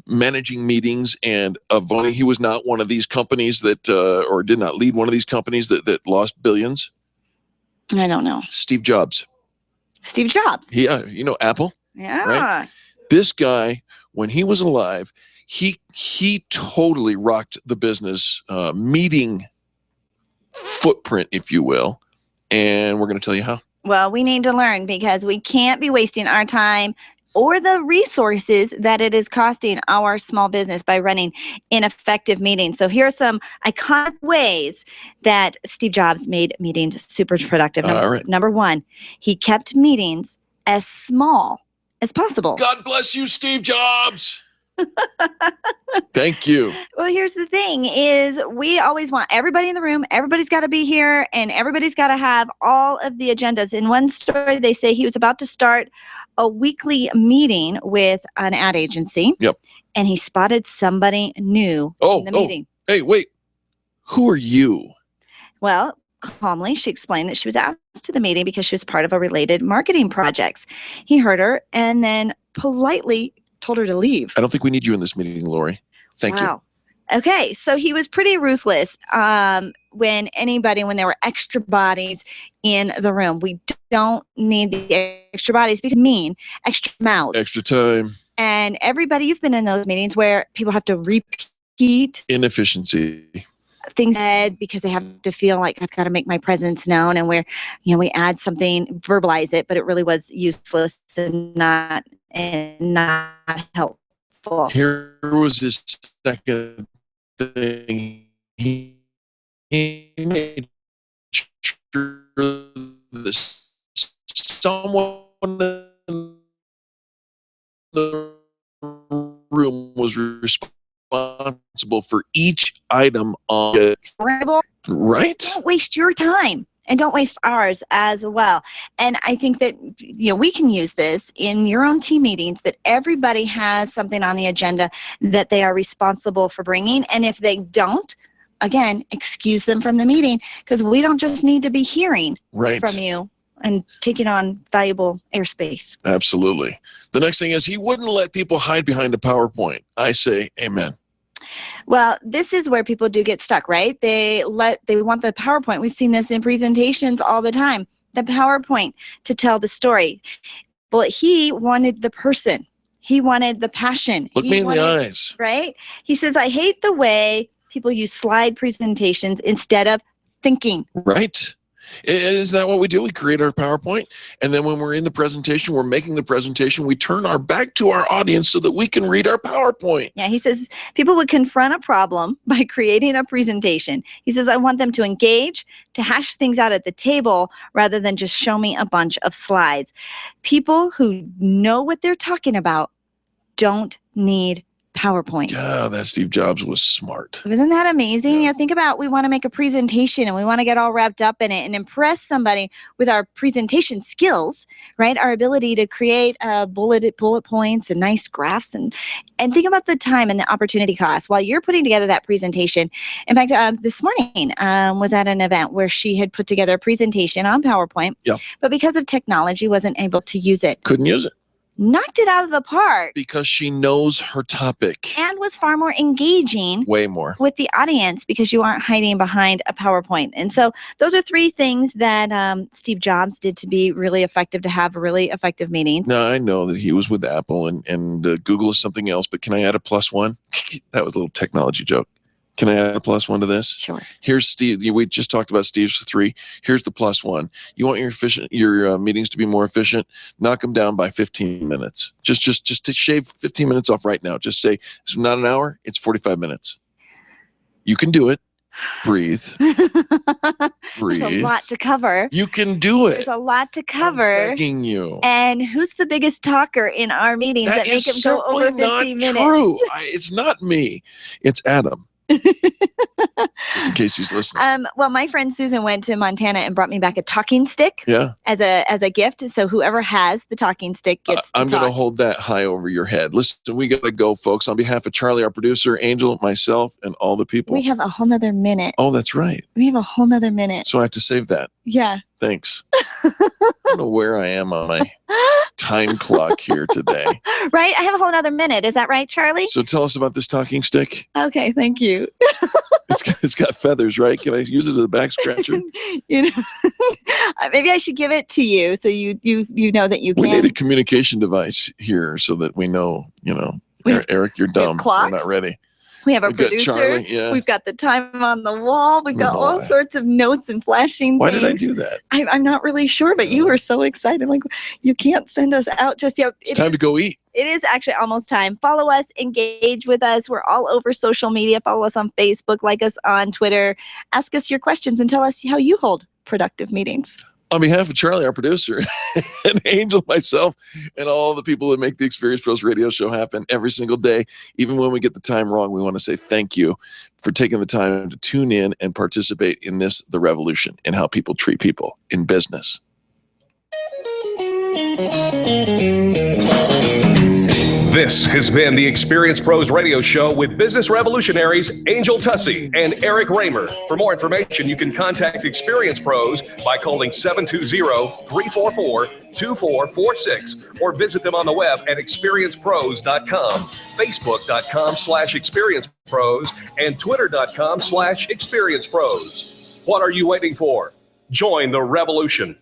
managing meetings and avoiding? He was not one of these companies that, or did not lead one of these companies that lost billions. I don't know. Steve Jobs. Steve Jobs. Yeah, Apple. Yeah. Right? This guy, when he was alive, he totally rocked the business meeting footprint, if you will. And we're going to tell you how. Well, we need to learn because we can't be wasting our time or the resources that it is costing our small business by running ineffective meetings. So here are some iconic ways that Steve Jobs made meetings super productive. Number one, he kept meetings as small as possible. God bless you, Steve Jobs. Thank you. Well, here's the thing is we always want everybody in the room. Everybody's got to be here and everybody's got to have all of the agendas. In one story, they say he was about to start a weekly meeting with an ad agency. Yep. And he spotted somebody new in the meeting. Hey, wait. Who are you? Well, calmly, she explained that she was asked to the meeting because she was part of a related marketing projects. He heard her and then politely told her to leave. I don't think we need you in this meeting, Lori. Thank you. Okay, so he was pretty ruthless when there were extra bodies in the room. We don't need the extra bodies because extra mouths. Extra time. And everybody, you've been in those meetings where people have to repeat inefficiency. Things said because they have to feel like I've got to make my presence known, and where we add something, verbalize it, but it really was useless and not helpful. Here was his second thing. He made sure that someone in the room was responsible for each item on it. Right? Right? Don't waste your time. And don't waste ours as well. And I think that, we can use this in your own team meetings, that everybody has something on the agenda that they are responsible for bringing. And if they don't, again, excuse them from the meeting, because we don't just need to be hearing from you and taking on valuable airspace. Absolutely. The next thing is he wouldn't let people hide behind a PowerPoint. I say amen. Well, this is where people do get stuck, right? They want the PowerPoint. We've seen this in presentations all the time. The PowerPoint to tell the story. But he wanted the person. He wanted the passion. Look me in the eyes. Right? He says, I hate the way people use slide presentations instead of thinking. Right. Isn't that what we do? We create our PowerPoint, and then when we're in the presentation, we're making the presentation, we turn our back to our audience so that we can read our PowerPoint. Yeah, he says people would confront a problem by creating a presentation. He says, I want them to engage, to hash things out at the table rather than just show me a bunch of slides. People who know what they're talking about don't need PowerPoint. Yeah, that Steve Jobs was smart. Isn't that amazing? Think about, we want to make a presentation and we want to get all wrapped up in it and impress somebody with our presentation skills, right? Our ability to create bullet points and nice graphs and think about the time and the opportunity cost while you're putting together that presentation. In fact, this morning was at an event where she had put together a presentation on PowerPoint, but because of technology, wasn't able to use it. Couldn't use it. Knocked it out of the park. Because she knows her topic. And was far more engaging. Way more. With the audience because you aren't hiding behind a PowerPoint. And so those are three things that Steve Jobs did to be really effective, to have a really effective meeting. Now, I know that he was with Apple and Google is something else, but can I add a +1? That was a little technology joke. Can I add a +1 to this? Sure. Here's Steve. We just talked about Steve's 3. Here's the +1. You want your meetings to be more efficient? Knock them down by 15 minutes. Just to shave 15 minutes off right now. Just say it's not an hour. It's 45 minutes. You can do it. Breathe. There's a lot to cover. You can do it. There's a lot to cover. I'm begging you. And who's the biggest talker in our meetings that make him go over 15 minutes? True. It's not me. It's Adam. Just in case he's listening. Well, my friend Susan went to Montana and brought me back a talking stick. Yeah. As a gift. So whoever has the talking stick gets to I'm going to hold that high over your head. Listen, we got to go, folks. On behalf of Charlie, our producer, Angel, myself, and all the people. We have a whole nother minute. Oh, that's right. We have a whole nother minute. So I have to save that. Yeah. Thanks. I don't know where I am on my time clock here today. Right? I have a whole nother minute. Is that right, Charlie? So tell us about this talking stick. Okay, thank you. It's got feathers, right? Can I use it as a back scratcher? Maybe I should give it to you so you know that you can. We need a communication device here so that we know, Eric, you're dumb. We're not ready. We have our producer. Charlie, yeah. We've got the time on the wall. We've got all sorts of notes and flashing Why things. did I do that? I'm not really sure, but you were so excited. Like, you can't send us out just yet. It's time to go eat. It is actually almost time. Follow us, engage with us. We're all over social media. Follow us on Facebook, like us on Twitter. Ask us your questions and tell us how you hold productive meetings. On behalf of Charlie, our producer, and Angel, myself, and all the people that make the Experience Pros radio show happen every single day, even when we get the time wrong, we want to say thank you for taking the time to tune in and participate in this, the revolution, in how people treat people in business. This has been the Experience Pros radio show with business revolutionaries Angel Tussey and Eric Raymer. For more information, you can contact Experience Pros by calling 720-344-2446 or visit them on the web at experiencepros.com, facebook.com/experiencepros, and twitter.com/experiencepros. What are you waiting for? Join the revolution.